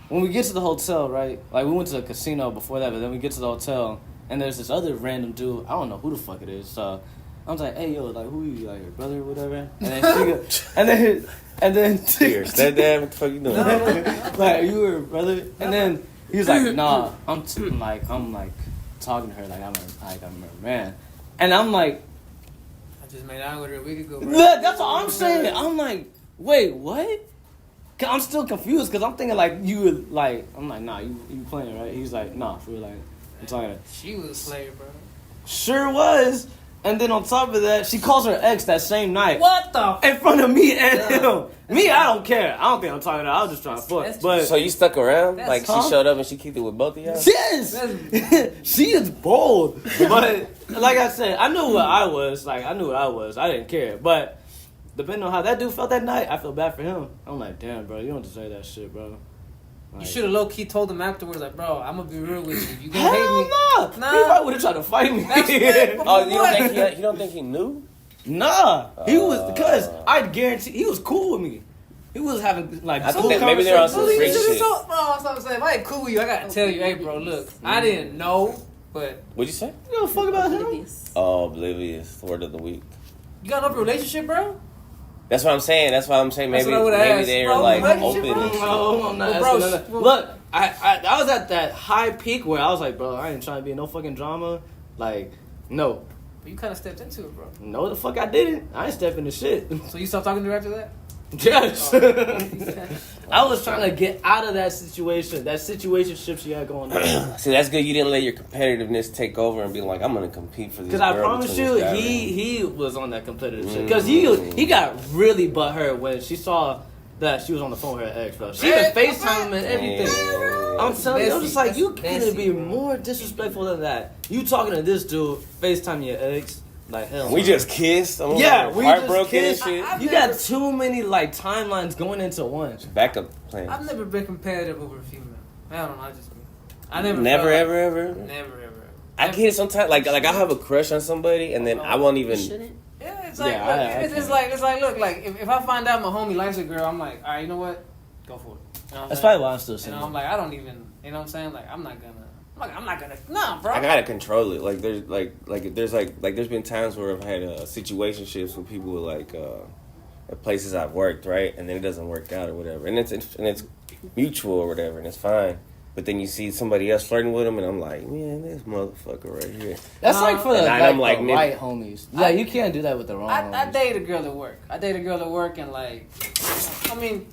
when we get to the hotel, right? Like we went to the casino before that, but then we get to the hotel, and there's this other random dude. I don't know who the fuck it is. So I was like, hey yo, like who you, like your brother or whatever? And then she go, and then Here, stepdad, what the fuck you doing? like you were brother, and then he was like, nah, I'm talking to her like I'm a man, and I'm like, I just made out with her a week ago. Bro. look, that's what I'm saying. I'm like, wait, what? 'Cause I'm still confused because I'm thinking like you would like. I'm like, nah, you playing right? He's like, nah, for real, like I'm talking to. She was a slayer, bro. Sure was. And then on top of that, she calls her ex that same night. What the? In front of me and him. Me, I don't care. I don't think I'm talking to her. I was just trying to fuck. But So you stuck around? That's- Like she showed up and she kicked it with both of y'all? yes, she is bold. But like I said, I knew what I was. Like I knew what I was. I didn't care. But depending on how that dude felt that night, I feel bad for him. I'm like, damn, bro, you don't deserve that shit, bro. You Like, should have low key told him afterwards, like, bro, I'm gonna be real with you. You gonna hell hate me? no. Nah. He probably would have tried to fight me. That's it. Oh, you don't think he knew? Nah, he was because I guarantee he was cool with me. He was having like I cool think maybe they're on some conversations. freak shit. Bro, that's what I'm saying. If I ain't cool with you, I gotta tell you, hey, bro, look, I didn't know, but What'd you say? You don't fuck about him. Oblivious. Oh, oblivious. Word of the week. you got an open relationship, bro? That's what I'm saying. That's why I'm saying That's maybe what I would've maybe asked, they're bro. like Relationship, open and bro. shit. No, I'm not Well, asking bro, none of that. well- Look, I was at that high peak where I was like, bro, I ain't trying to be in no fucking drama. Like, no. But you kind of stepped into it, bro. No, the fuck I didn't. I ain't stepping into shit. So you stopped talking to her after that? Yes. Oh. I was trying to get out of that situation, that situationship she had going on. See, that's good. You didn't let your competitiveness take over and be like, I'm gonna compete for this. Because I girl promise between you, this guy he was on that competitive shit. Because he got really butthurt when she saw that she was on the phone with her ex, bro. She even FaceTime him and everything. I'm telling you, I'm just like, you couldn't be more disrespectful than that. You talking to this dude, FaceTime your ex, like hell. We just kissed. I'm Yeah, like, we heartbroken just kissed. and shit. You got too many like timelines going into one. Backup plan. I've never been competitive over a female. I don't know, I never Never, felt like- ever, ever. Never, ever. I get it sometimes. Like I have a crush on somebody, and then I won't even. Shouldn't. Yeah, it's like, Yeah, look, I it's like, look, like if I find out my homie likes a girl, I'm like, all right, you know what? Go for it. You know what I'm That's saying? probably why I'm still You single. know, I'm like, I don't even, you know what I'm saying? Like, I'm not gonna, nah, bro. I gotta control it. Like there's there's been times where I've had situationships with people like at places I've worked, right, and then it doesn't work out or whatever, and it's mutual or whatever, and it's fine. But then you see somebody else flirting with them, and I'm like, man, this motherfucker right here. That's like for the, And I'm like, like, the right homies. Yeah, you can't do that with the wrong I homies. dated a girl at work. And like, I mean,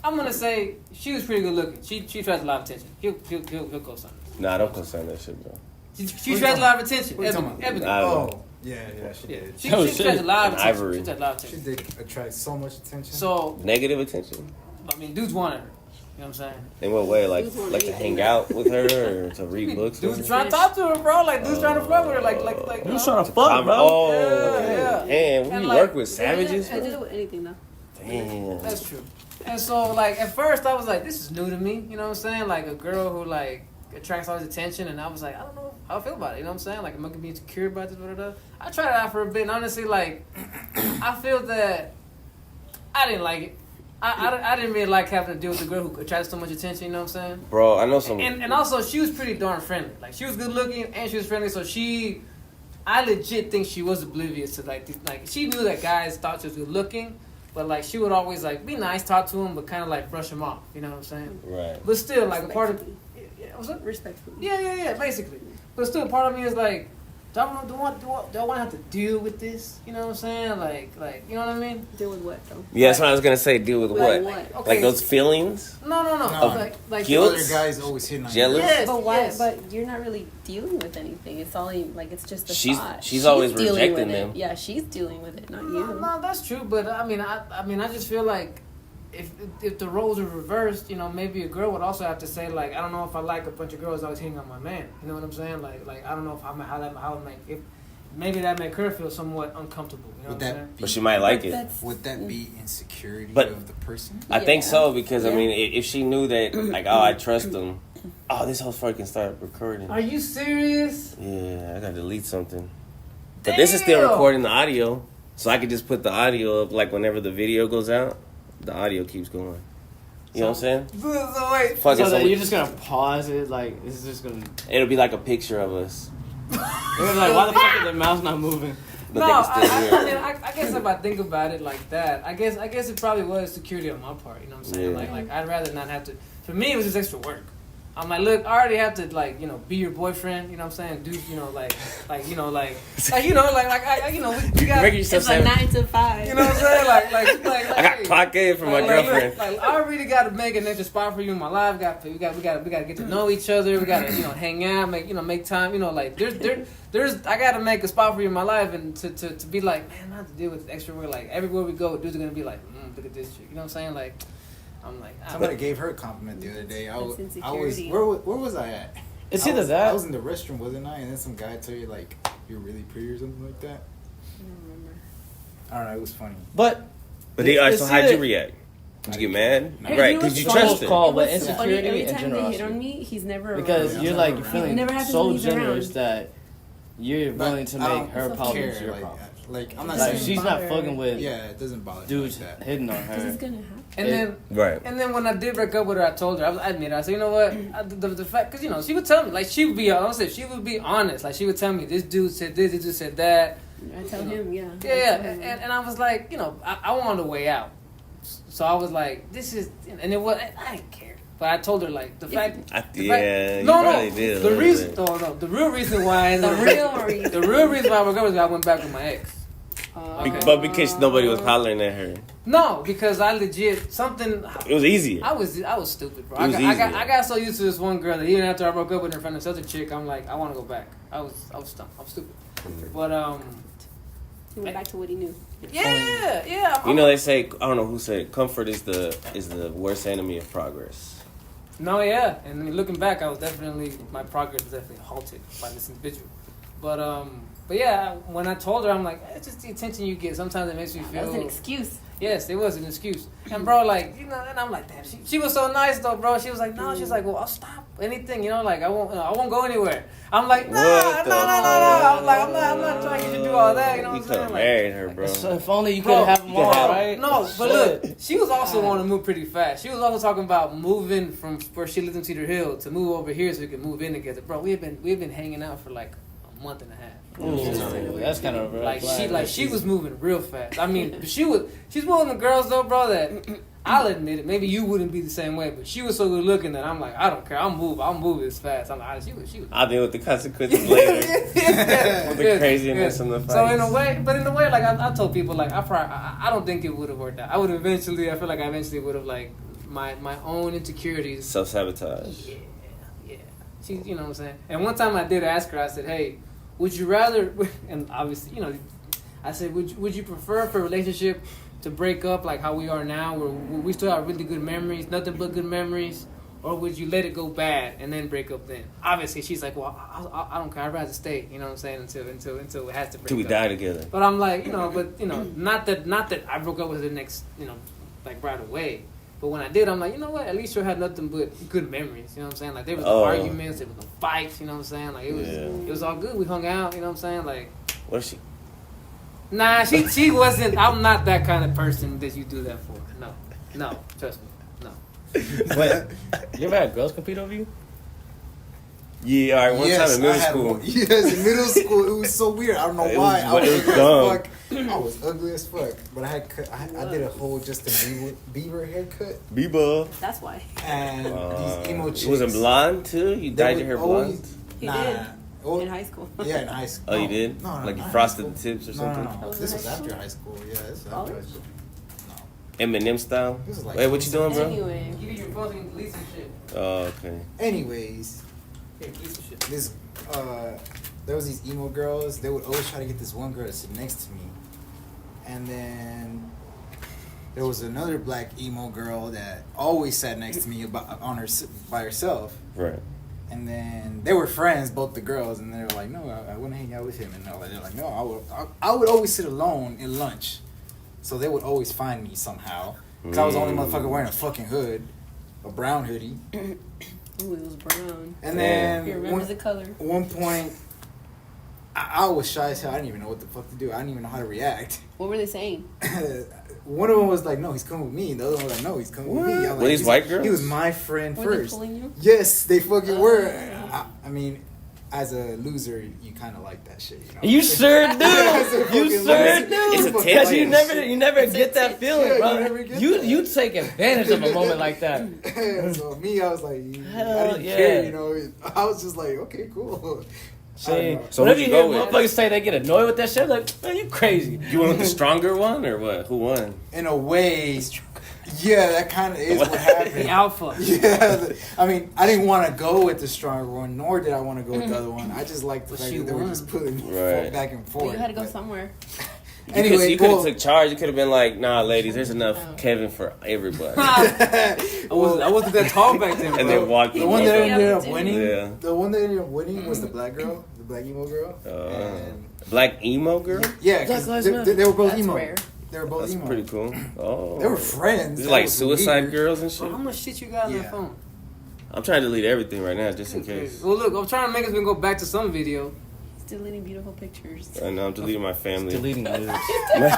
I'm gonna say she was pretty good looking. She attracts a lot of attention. He'll go something. Nah, don't consign that shit, bro. She attracts a lot of attention. What you talking about? Everything. I don't know. Oh, yeah, she Yeah, did. she Oh, attracts shit. a lot of An attention. ivory. She attracts a lot of She attention. did attract so much attention. So, Negative attention. I mean, dudes wanted her. You know what I'm saying? In what way? Like Dudes want to anything hang that- out with her or to read books? With Dudes her? trying to talk to her, bro. Like, dudes trying to flirt with her. Like, You know? trying to fuck, bro? Oh, Yeah, yeah. damn. And We like- work with savages. I did it with anything though. Damn. That's true. And so, like, at first, I was like, this is new to me. You know what I'm saying? Like, a girl who, like, attracts all this attention. And I was like, I don't know how I feel about it. You know what I'm saying? Like, am I going to be insecure about this? Whatever. I tried it out for a bit. And honestly, like, I feel that I didn't like it. I didn't really like having to deal with a girl who attracts so much attention. You know what I'm saying? Bro, I know some. And also, she was pretty darn friendly. Like, she was good looking and she was friendly. So I legit think she was oblivious to, like, she knew that guys thought she was good looking. But, like, she would always, like, be nice, talk to him, but kind of, like, brush him off. You know what I'm saying? Right. But still, like, a part of... Yeah, what's up? Respectfully. Yeah, basically. But still, part of me is, like, do I want to have to deal with this? You know what I'm saying? Like, you know what I mean? Deal with what though? Yeah, that's what I was gonna say. Deal with Like what? what? Okay. Like those feelings? No. No. Like Guilt? Other guys always hitting on you. Jealous? Yes, But why? yes. But you're not really dealing with anything. It's all like it's just a She's- thought. she's always dealing rejecting with them. It. Yeah, she's dealing with it, not No, you. no, that's true. But I mean, I just feel like if the roles are reversed, you know, maybe a girl would also have to say, like, I don't know if I like a bunch of girls always hitting on my man. You know what I'm saying? Like I don't know how it make if maybe that make her feel somewhat uncomfortable. You know Would what I'm that saying? But she might like it. That's, Would that be insecurity But- of the person? I think Yeah. so because I Yeah. mean, if she knew that, like, oh, I trust them. Oh, this whole fucking start recording. Are you serious? Yeah, I gotta delete something. But this is still Damn. recording the audio, so I could just put the audio up. Like whenever the video goes out, the audio keeps going. You know what I'm saying? So wait. Fuck it. So So you're just gonna pause it, like it's just gonna. it'll be like a picture of us. You're like, why the fuck is their mouth not moving? But No, they can still hear. I mean, I guess if I think about it like that, I guess it probably was security on my part. You know what I'm saying? Yeah. Like I'd rather not have to. For me, it was just extra work. I'm like, look, I already have to like, you know, be your boyfriend. You know what I'm saying? Do you know like you know like you know like you know we got. Make yourself It's like sound- 9 to 5. You know what I'm saying? Like I got clock in for my girlfriend. Like I really got to make an extra spot for you in my life. We got to get to know each other. We got to hang out, make time. Like there's I got to make a spot for you in my life, and to be like, man, not to deal with extra work. Like everywhere we go, dudes are gonna be like, look at this chick. You know what I'm saying? Like I'm like Somebody gave her a compliment the other day. I was insecurity. where was I at? It's I either was, that. I was in the restroom, wasn't I? And then some guy told you like you're really pretty or something like that. I don't remember. I don't know. It was funny. But But so how'd you either- react? Did you get mad? No. Right, Hey, because you what's funny? trust it. Call, but It was funny, insecurity every and time they hit generosity. on me, he's never Because around. you're like It feeling never happens so when he's generous around. that you're willing to I don't make her care, problems your like, problem. like I'm not Like saying. she's not bother. fucking with Yeah, it doesn't bother me dudes like that. hitting on Because it's her. gonna happen. and then. Right. And then when I did break up with her, I told her, I admit it. I said, you know what? The fact, because, she would tell me, like, she would be honest. Like, she would tell me, this dude said this dude said that. I tell him, yeah. Yeah. And I was like, I wanted a way out. So I was like, this is, and it was, I didn't care. But I told her, like, the fact. You probably did. The reason, the real reason why. The real reason. The real reason why I broke up was I went back with my ex. Okay. But because nobody was hollering at her. No, because I legit, something. It was easier. I was stupid, bro. It was I easier. got so used to this one girl that even after I broke up with her in front of this other chick, I'm like, I want to go back. I was stumped. I'm stupid. But He went back to what he knew. yeah. You know they say, I don't know who said it, comfort is the worst enemy of progress. No, yeah. And I mean, looking back, my progress was definitely halted by this individual. But yeah, when I told her, I'm like, it's just the attention you get. Sometimes it makes me feel. That was an excuse. Yes, it was an excuse. And bro, like, and I'm like, damn, she was so nice though, bro. She was like, no, she's like, well, I'll stop anything, like, I won't go anywhere. I'm like, no. I'm like, I'm not trying to get you to do all that, you know what I'm You could saying? have Like, married her, bro. So if only you could bro, have them all, right? No, but look, she was also wanting to move pretty fast. She was also talking about moving from where she lived in Cedar Hill to move over here so we could move in together. Bro, we've been hanging out for like a month and a half. Ooh, that's kind of She was moving real fast. I mean, she's one of the girls though, bro, that I'll admit it. Maybe you wouldn't be the same way, but she was so good looking that I'm like, I don't care. I'll move this fast. I'm like, she was. I'll deal with the consequences later. With the craziness and the fights. So in a way, like I told people, like I don't think it would have worked out. I feel like I eventually would have like my own insecurities. Self-sabotage. Yeah. She, you know what I'm saying. And one time I did ask her. I said, hey, would you rather? And obviously, I said, would you prefer for a relationship to break up like how we are now, where we still have really good memories, nothing but good memories, or would you let it go bad and then break up then? Obviously, she's like, well, I don't care. I'd rather stay. You know what I'm saying? Until it has to break up. Till we die together. But I'm like, not that I broke up with her next, like right away. But when I did, I'm like, you know what? At least you had nothing but good memories. You know what I'm saying? Like there was no arguments, there was no fights. You know what I'm saying? Like it was all good. We hung out. You know what I'm saying? Like, What is she? nah, she wasn't. I'm not that kind of person that you do that for. No, trust me, no. Wait, you ever had girls compete over you? Yeah, all right. One time in middle school. Yes, in middle school, it was so weird. I don't know It why. was- I was it was ugly dumb. as fuck. I was ugly as fuck, but I did a whole Justin Bieber haircut Biba. That's why. and these emo chicks. It was a blonde too. You they dyed would your hair always- blonde. He Nah. did. Oh, In high school. yeah, in high school. Oh, you did? No, Like you not frosted high the school. tips or No, something? That was This in was high after school? high school. Yeah, this was after College? high school. Eminem style. This is like Wait, what you doing, bro? Anyway. You're supposed to delete some shit. Oh, okay. Anyways, Here, delete some shit. this there was these emo girls. They would always try to get this one girl to sit next to me, and then there was another black emo girl that always sat next to me by herself. Right. And then they were friends, both the girls, and they were like, "No, I want to hang out with him." And they're like, "No, I would always sit alone in lunch." So they would always find me somehow, because I was the only motherfucker wearing a fucking hood, a brown hoodie. Ooh, it was brown. And then He remembers the color. at one point, I was shy as hell. I didn't even know what the fuck to do. I didn't even know how to react. What were they saying? one of them was like, no, he's coming with me. And the other one was like, no, he's coming with me. I'm like, Were these he's- white girls? He was my friend Were they first. pulling you? Yes, they fucking were. I mean, as a loser, you kind of like that shit, you know? You sure do. You sure do. It's a Because you tension. never get that feeling, Yeah, bro. you never get You that. you take advantage of a moment like that. So me, I was like, I Hell didn't yeah. care, you know? I was just like, okay, cool. See, I don't know. So whenever who'd you you hear go with? motherfuckers say they get annoyed with that shit, like, man, you crazy. You went with the stronger one or what? Who won? In a way, yeah, that kind of is what happened. The alpha. Yeah, I mean, I didn't want to go with the stronger one, nor did I want to go with the other one. I just liked the But fact she that they were won. just putting Right. back and forth. Well, you had to go But somewhere. Anyway, you could have well, took charge. You could have been like, nah, ladies, there's enough Kevin for everybody. I wasn't that tall back then, And bro. then walked the one that ended up winning, Yeah. the one that ended up winning was the black girl, the black emo girl. And Black emo girl? yeah, 'cause Black Lives they, Matter. they were both That's emo. rare. They were both That's emo. pretty cool. Oh. They were friends. These That like was suicide weird. girls and shit. Bro, how much shit you got on Yeah. your phone? I'm trying to delete everything right now just in case. Well, look, I'm trying to make us go back to some video. It's deleting beautiful pictures. I know I'm deleting my family Deleting news.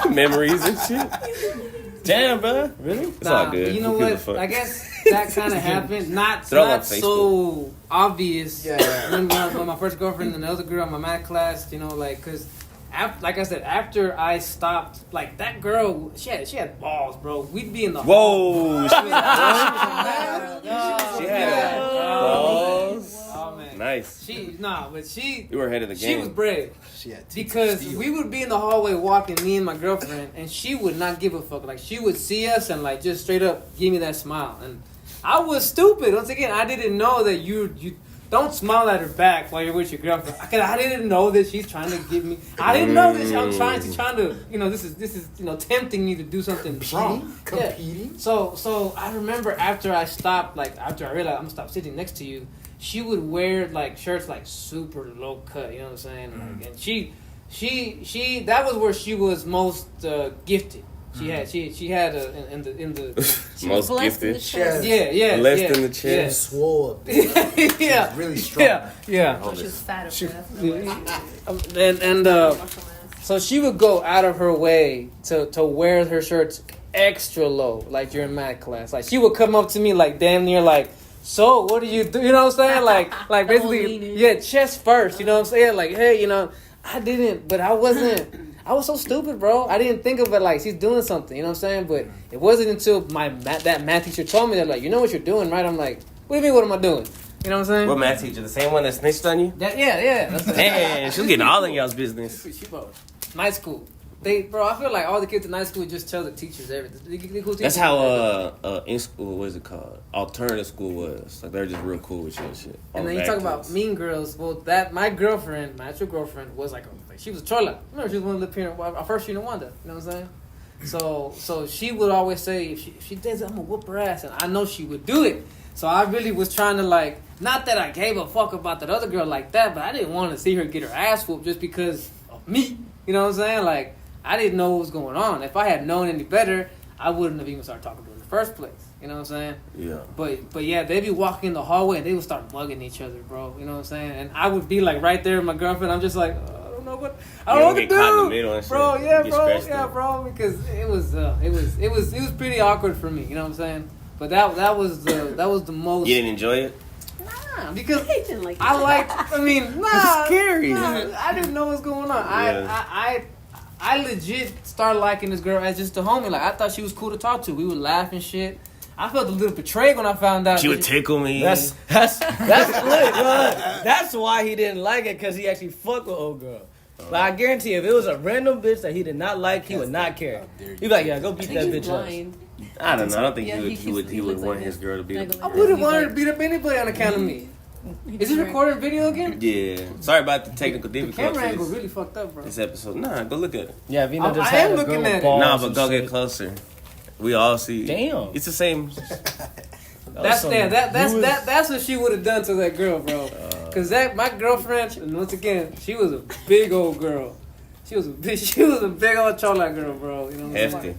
memories and shit. Damn, bro. Really? It's all good. You know Who gives a what? fuck? I guess that kind of happened. Not They're all on so obvious. Yeah, yeah. When my first girlfriend and the other girl in my math class, you know, like, cause. Like I said, after I stopped, like that girl, she had balls, bro. We'd be in the Whoa. She had balls. Oh man, Nice. She You were ahead of the she game. was brave She had tits because of steel. we would be in the hallway walking, me and my girlfriend, and she would not give a fuck. Like she would see us and like just straight up give me that smile, and I was stupid. Once again, I didn't know that you don't smile at her back while you're with your girlfriend. I didn't know that she's trying to give me. I didn't know that she's trying to. You know, this is tempting me to do something wrong. Competing? Yeah. So I remember after I stopped, like after I realized I'm gonna stop sitting next to you, she would wear like shirts like super low cut. You know what I'm saying? Like, and she that was where she was most gifted. She had in the She was Most blessed in the gifted. chest. yeah Blessed in the chest. Swole up. yeah Really strong. yeah. Oh, she was fat up She- there. and so she would go out of her way to wear her shirts extra low, like during math class. Like she would come up to me like damn near like, so what do you do? You know what I'm saying? Like basically, yeah, chest first. You know what I'm saying? Like, hey, you know, I didn't, but I wasn't. I was so stupid, bro. I didn't think of it like she's doing something. You know what I'm saying? But it wasn't until that math teacher told me that, like, you know what you're doing, right? I'm like, what do you mean? What am I doing? You know what I'm saying? What math teacher? The same one that snitched on you? Yeah. That's Man, she's getting all in y'all's business. Night school. Bro, I feel like all the kids in night school just tell the teachers everything. They cool That's teachers. how in school, what is it called? Alternative school was. Like they're just real cool with you and shit. All And then the you bad talk about kids. mean girls. Well, that my girlfriend, my actual girlfriend, was like she was a chola. Remember, she was one of the parent, our first year in Wanda. You know what I'm saying? So she would always say, if she does it, I'm gonna whoop her ass, and I know she would do it. So I really was trying to like, not that I gave a fuck about that other girl like that, but I didn't want to see her get her ass whooped just because of me. You know what I'm saying? Like I didn't know what was going on. If I had known any better, I wouldn't have even started talking to her in the first place. You know what I'm saying? Yeah. But yeah, they'd be walking in the hallway and they would start mugging each other, bro. You know what I'm saying? And I would be like right there with my girlfriend. I'm just like, I don't know what to get caught in the do, middle and shit. bro. Get scratched Yeah, up. bro. Because it was pretty awkward for me. You know what I'm saying? But that was the most. You didn't enjoy it? Nah, because He didn't like I that. like. I mean, nah, scary. Nah, I didn't know what's going on. Yeah. I legit started liking this girl as just a homie. Like I thought she was cool to talk to. We would laugh and shit. I felt a little betrayed when I found out. She would tickle me. That's lit, bro. That's why he didn't like it, because he actually fucked with old girl. But I guarantee if it was a random bitch that he did not like, he would not care. He'd be like, yeah, go beat I that think bitch he's up. blind. I don't know. I don't think Yeah, he would looks want like his it. girl to be. Like a- I would have He's wanted like- to beat up anybody on account of me. Is this Right. recording video again? Yeah. Sorry about the technical The difficulties. camera angle really fucked up, bro. This episode. Nah, go look at it. Yeah, Vino I just am had a looking girl at with it. balls Nah, but and go shit. get closer. We all see. Damn. It's the same. That's that's what she would have done to that girl, bro. Cause my girlfriend, and once again, she was a big old girl. She was a big old chola girl, bro. You know what I'm Hefty. saying?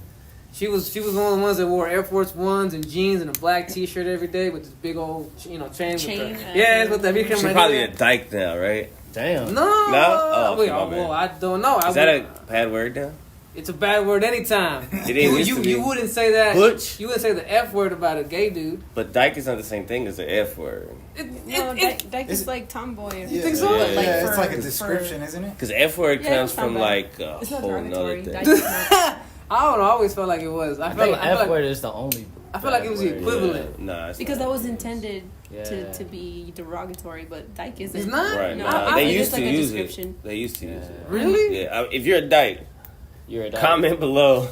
She was one of the ones that wore Air Force Ones and jeans and a black T-shirt every day with this big old chain. With Chain, her. Yeah, with that big She's camera. probably a dyke now, right? Damn. No. Oh, Wait, okay, my well, bad. I don't know. Is that a bad word now? It's a bad word anytime. It is. You wouldn't say that. Butch. You wouldn't say the F word about a gay dude. But dyke is not the same thing as the F word. Dyke is like tomboy. You think so? Yeah, Like it's for- like a description, isn't it? Because F word Yeah, comes it's not from bad. like a It's not whole nother derogatory. thing. Dyke is not. I don't know. I always felt like it was. I I felt think like, I feel F like word is the only. I feel like it was the bad word. equivalent. Yeah. Nah, it's Because not. that was intended Yeah. to be derogatory, but dyke isn't. It's not? Right. No, Nah, I they think used it's to like a use it. description. They used to use it. Really? Yeah. If you're a dyke, You're a dyke. comment below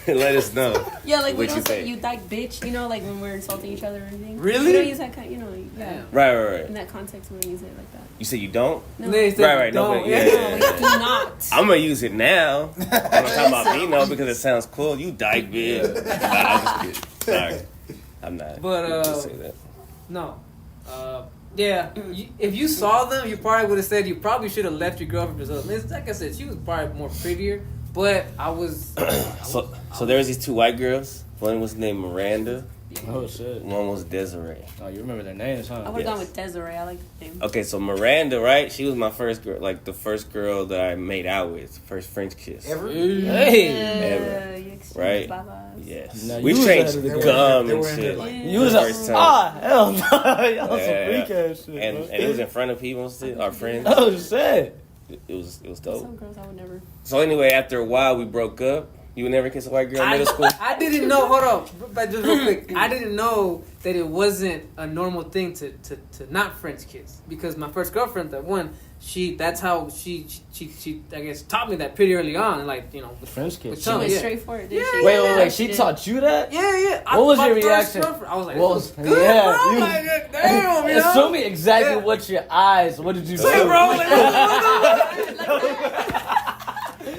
and let us know. Yeah, like we What you don't say think? you dyke bitch, you know, like when we're insulting each other or anything. Really? We don't use that kind, you know, yeah. Damn. Right. In that context, we don't use it like that. You say you don't? No, They said Right. No, don't. but yeah. no, we do not. I'm gonna use it now. I'm talking about Vino because it sounds cool. You dyke bitch. Nah, I'm just kidding. Sorry, I'm not. But, You just say that. No. Yeah. If you saw them, you probably would have said you probably should have left your girlfriend. Because, like I said, she was probably more prettier. But I was. So there was these two white girls. One was named Miranda. Oh shit. One was Desiree. Oh, you remember their names, huh? I would have gone with Desiree. I like the name. Okay, so Miranda, right? She was my first girl, like the first girl that I made out with, first French kiss. Ever? Hey. Ever. You exchange Right? babas. Yes. No, We you was changed ahead of the gum They and were into, shit. like, You was the like, first time. hell no. Y'all some Yeah. freak ass shit. And bro. it was in front of people, and shit, our friends. Oh shit. It was Some dope. girls I would never. So anyway, after a while, we broke up. You would never kiss a white girl in middle school? I didn't know. Hold on, but just real quick. I didn't know that it wasn't a normal thing to not French kiss because my first girlfriend, that one, that's how she I guess taught me that pretty early on, like with French kiss. with She tongue, went yeah. straight for it. Yeah, Didn't she? Wait. She did. taught you that? Yeah. What was my your first reaction? girlfriend, I was like, What this was- was good, yeah, bro. you- Like, damn, you know? Show me exactly Yeah. what your eyes. What did you Say, do? bro. Like,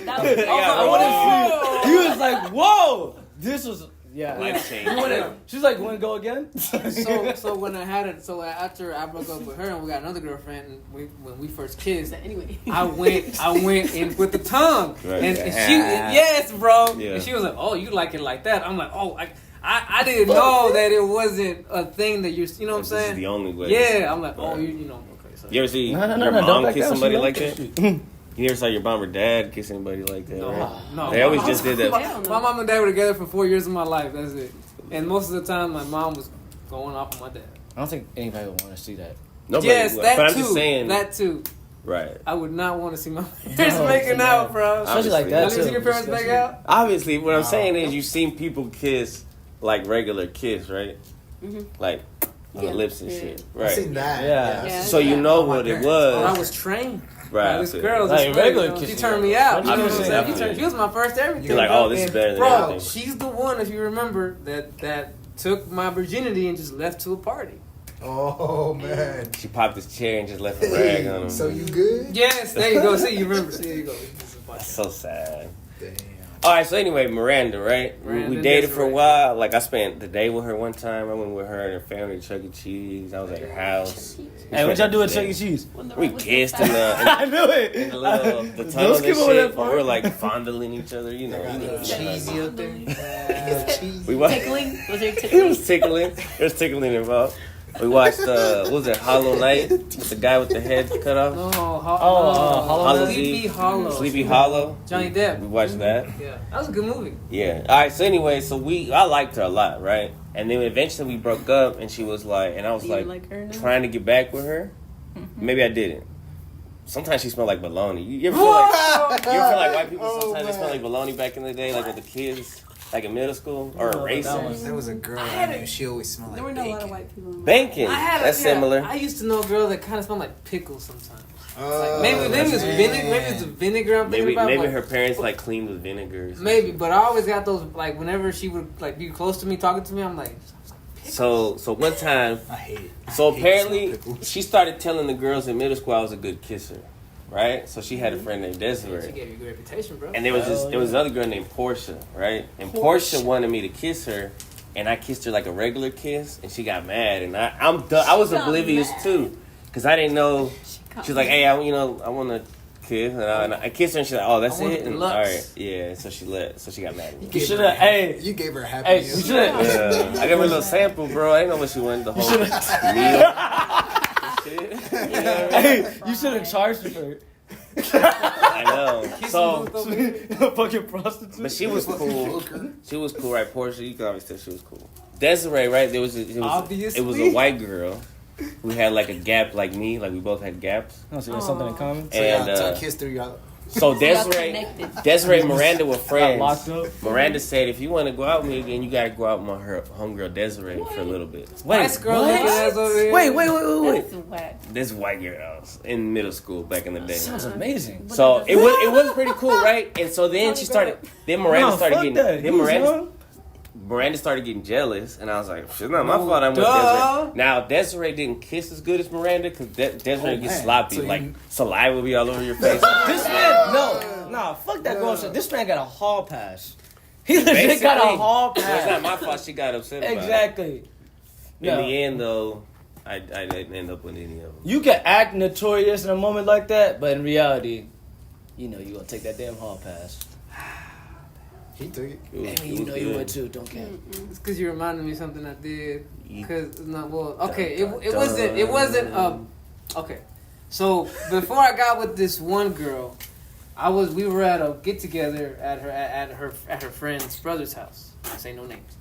That was I want to see. He was like, "Whoa, this was Life changing. You wanna, she's like, "Want to go again?" so when I had it, so after I broke up with her and we got another girlfriend, and when we first kissed, anyway. I went in with the tongue, Right. and she yes, bro, Yeah. and she was like, "Oh, you like it like that?" I'm like, "Oh, I didn't know that it wasn't a thing that you're, you know what I'm This saying?" is the only way. Yeah, I'm like, "Oh, Right. you know, okay." So You ever see No, your don't mom back kiss down. somebody She like don't that? kiss you. You never saw your mom or dad kiss anybody like that, right? No. They always just did that. Hell no. My mom and dad were together for 4 years of my life. That's it. And most of the time, my mom was going off on my dad. I don't think anybody would want to see that. Nobody Yes, would. that But I'm too. just saying. That too. Right. I would not want to see my parents No, making no. out, bro. Especially like Obviously. that Have you too. seen your parents make out? Obviously, what I'm saying is you've seen people kiss like regular kiss, right? Mhm. Like on Yeah. the lips and Yeah. shit. I've Right. seen that. Yeah. Yeah. So you know what it Oh, I was. was trained. Right. This so- girl, Like this regular girl, she kissing. turned me out. You know what I'm Obviously, saying? obviously. She was my first everything. You're like, oh, this is better than bro, everything. she's the one, if you remember, that took my virginity and just left to a party. Oh man. She popped his chair and just left a rag on him. So you good? Yes, there you go. See, you remember. See, there you go. That's so sad. Damn. All right, so anyway, Miranda, right? Miranda We dated for a Desiree. while. Like, I spent the day with her one time. I went with her and her family to Chuck E. Cheese. I was at her house. Hey, what y'all do at Chuck E. Cheese? We kissed in I the, knew it. in the little the Don't tunnel and skip over that shit. part. We were like fondling each other, you know. Cheesy up there. Cheese. We watched. Tickling? Was there It tickling? was tickling. There was tickling involved. We watched what was it, Hollow Night with the guy with the head cut off. No, Hollow Sleepy Hollow. Sleepy Hollow. Johnny Depp. We watched that. Yeah, that was a good movie. Yeah. All right. So anyway, I liked her a lot, right? And then eventually we broke up, and she was like, and I was Do you like, like her now? trying to get back with her. Maybe I didn't. Sometimes she smelled like bologna. You ever feel like white people Oh, sometimes they smell man. like bologna back in the day, like with the kids, like in middle school or No, racers? There was a girl I I had knew. it. She always smelled There like were not a lot bacon. of white people in my Bacon. That's similar. I used to know a girl that kind of smelled like pickles sometimes. Oh, Maybe it's man. vinegar. Maybe it's the vinegar I'm thinking Maybe about. maybe like, her parents like cleaned with vinegar. or something. Maybe, but I always got those like whenever she would like be close to me talking to me, I'm like, So one time, I hate it. so I hate apparently smell pickles. she started telling the girls in middle school I was a good kisser, right? So she had a friend named she Desiree. gave you a good reputation, bro. And there was Hell there was another girl named Portia, right? And Portia wanted me to kiss her, and I kissed her like a regular kiss, and she got mad, and I was got oblivious mad. too, because I didn't know. got She was like, "Hey, I want to kiss," and I kissed her, and she's like, "Oh, that's I want it." And, all deluxe. right, yeah. So she got mad at me. You should have. Hey, You gave her a happy hey, meal. you should have. Yeah, I gave her a little sample, bro. I didn't know what she wanted the whole meal. Shit. You know what I mean? Hey, you should have charged her for it. I know. So, fucking prostitute. but she was cool. She was cool, right? Portia, you can obviously tell she was cool. Desiree, right? It was a white girl who had like a gap like me. Like we both had gaps. Oh, so there's something in common. So And y'all talk history, y'all. so Desiree and Miranda were friends. Locked up. Miranda said, if you want to go out with me again, you got to go out with her homegirl Desiree for a little bit. Nice girl looking ass over here. Wait. That's whack. This white girl in middle school back in the day. Sounds amazing. So it was pretty cool, right? And so then she started. Then Miranda started getting. Then Miranda started getting jealous, and I was like, "It's not my fault. I'm with Desiree." Now Desiree didn't kiss as good as Miranda because Desiree gets sloppy, So like saliva will be all over your face. This man, fuck that girl. This man got a hall pass. He legit got a hall So it's pass. not my fault. She got upset about it. Exactly. In the end, though, I didn't end up with any of them. You can act notorious in a moment like that, but in reality, you know you gonna take that damn hall pass. He took it. You know you would too. Don't care. It's because you reminded me of something I did. Because okay, Dun, it wasn't okay. So before I got with this one girl, we were at a get together at her friend's brother's house. I say no names.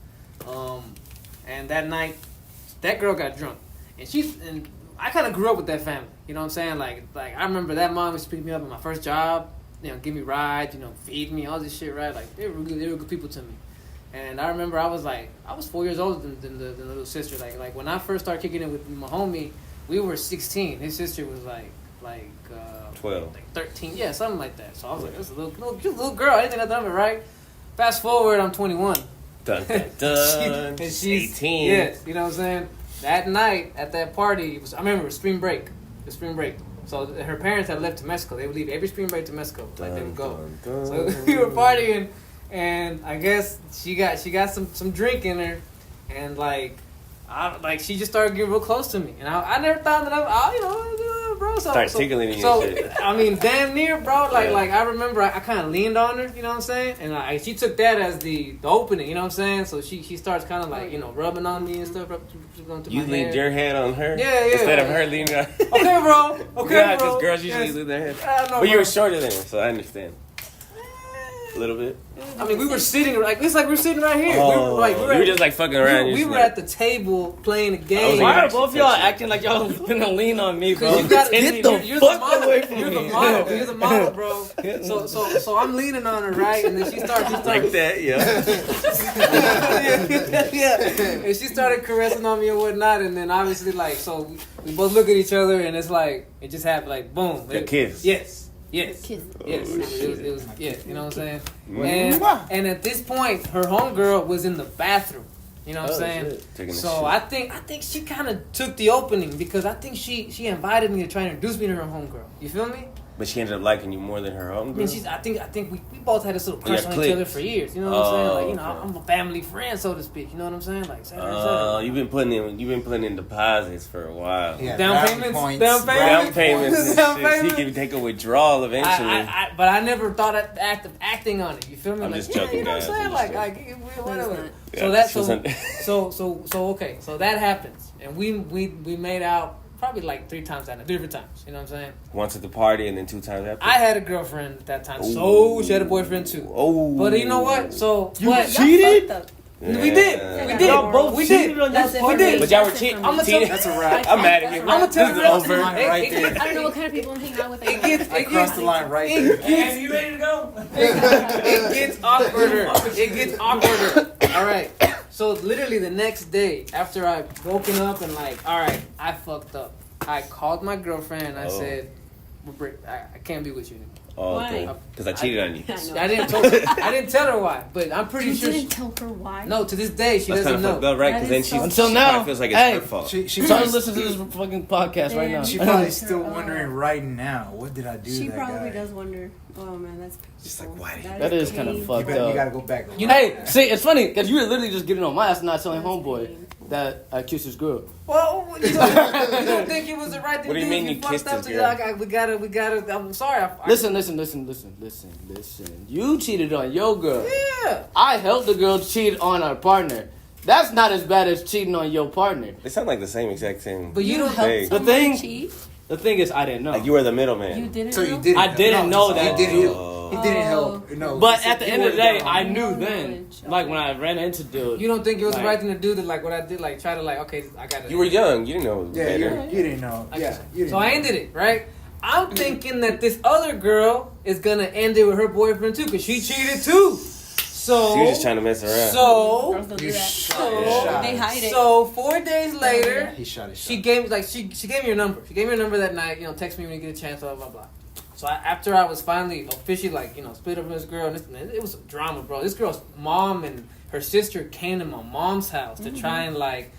And that night, that girl got drunk, and I kind of grew up with that family. You know what I'm saying? Like I remember that mom used to pick me up at my first job. You know, give me rides, feed me, all this shit, right? Like, they were good people to me. And I remember I was 4 years older than the little sister. Like when I first started kicking it with my homie, we were 16. His sister was like 12. like 13, yeah, something like that. So I was like, this is a little girl. I didn't think nothing of it, right? Fast forward, I'm 21. Dun, dun, dun. And she's 18. Yes, you know what I'm saying? That night at that party, I remember it was spring break. So her parents had left to Mexico. They would leave every spring break to Mexico. Like they would go. So we were partying, and I guess she got some drink in her, and she just started getting real close to me, and I never thought that bro. Start tickling you. So and shit. I mean, damn near, bro. Like I remember, I kind of leaned on her. You know what I'm saying? And she took that as the opening. You know what I'm saying? So she starts kind of rubbing on me and stuff. You leaned your head on her? Yeah. Instead of her leaning on Okay, bro. Yeah, because girls usually lean their head. But you were shorter than her, so I understand. A little bit. I mean, we were sitting it's like we're sitting right here. Oh, we were just fucking around. We were at the table playing a game. Why are both y'all acting like y'all gonna lean on me, bro? You gotta, Get you're the fuck the model. away from You're me. the model. You're the model, bro. So I'm leaning on her, right? And then she started like that, yeah. yeah. And she started caressing on me and whatnot, and then obviously so we both look at each other, and it's like it just happened, boom. The kiss. Yes. Kiss. Yes. It was yeah, you know what I'm saying? And at this point, her homegirl was in the bathroom. You know what I'm saying? So I think she kind of took the opening because I think she invited me to try and introduce me to her homegirl. You feel me? But she ended up liking you more than her homegirl? I mean, I think we both had this little crush on each other for years. You know what I'm saying? Like, I'm a family friend, so to speak. You know what I'm saying? Like, you've been putting in deposits for a while. Yeah, down payments. And shit. He can take a withdrawal eventually. But I never thought of acting on it. You feel me? I'm just joking, you know guys. what I'm saying? Whatever. Yeah, So okay. So that happens, and we made out. Probably 3 times that night, 3 different times. You know what I'm saying? Once at the party and then 2 times after. I had a girlfriend at that time, so she had a boyfriend too. Oh, but you know what? So you cheated. We did. Y'all both cheated on your We did. But y'all were cheating. That's a wrap. I'm mad at you. I'm gonna tell you over right there. I don't know what kind of people I'm hanging out with. I crossed the line right there. Hey, you ready to go? It gets awkwarder. All right. So literally the next day after I broken up and all right, I fucked up. I called my girlfriend and I said, I can't be with you anymore. Oh, okay. Because I cheated on you. I didn't tell her why, but I'm pretty sure You didn't tell her why? No, to this day she That's doesn't kind of know. fucked up, right? Because then Until now, feels like it's her fault. She Start listening to this fucking podcast right now. She probably still wondering right now, what did I do to She that probably guy? does wonder. Oh man, that's Just like, why did That is kind of fucked You up. gotta go back. Hey, see, it's funny because you were literally just getting on my ass, not telling homeboy that I kissed his girl. Well, you don't think it was the right thing What do you mean you kissed his girl? We gotta. I'm sorry. Listen. You cheated on your girl. Yeah. I helped the girl cheat on her partner. That's not as bad as cheating on your partner. They sound like the same exact thing. But you don't help Hey. The thing- cheat. the thing is, I didn't know. Like you were the middleman. You didn't So know? you didn't. I didn't know that. He didn't help. Oh. He didn't help. No. But at the end of the day, I No knew then. knowledge. Like when I ran into dude. You don't think it was the Like- right thing to do? To like what I did, like try to like okay, I got it. You were young. You didn't know Yeah, better. you didn't know. Yeah, you didn't So I know. ended it, right? I'm thinking that this other girl is gonna end it with her boyfriend too, cause she cheated too. So She was just trying to mess around. So Girls don't do You that. shot So- his shot. They hide it. so 4 days later, He shot his she shot. gave like she gave me her number. She gave me her number that night. You know, text me when you get a chance. Blah blah blah. So after I was finally officially like split up with this girl, and it was drama, bro. This girl's mom and her sister came to my mom's house to try and like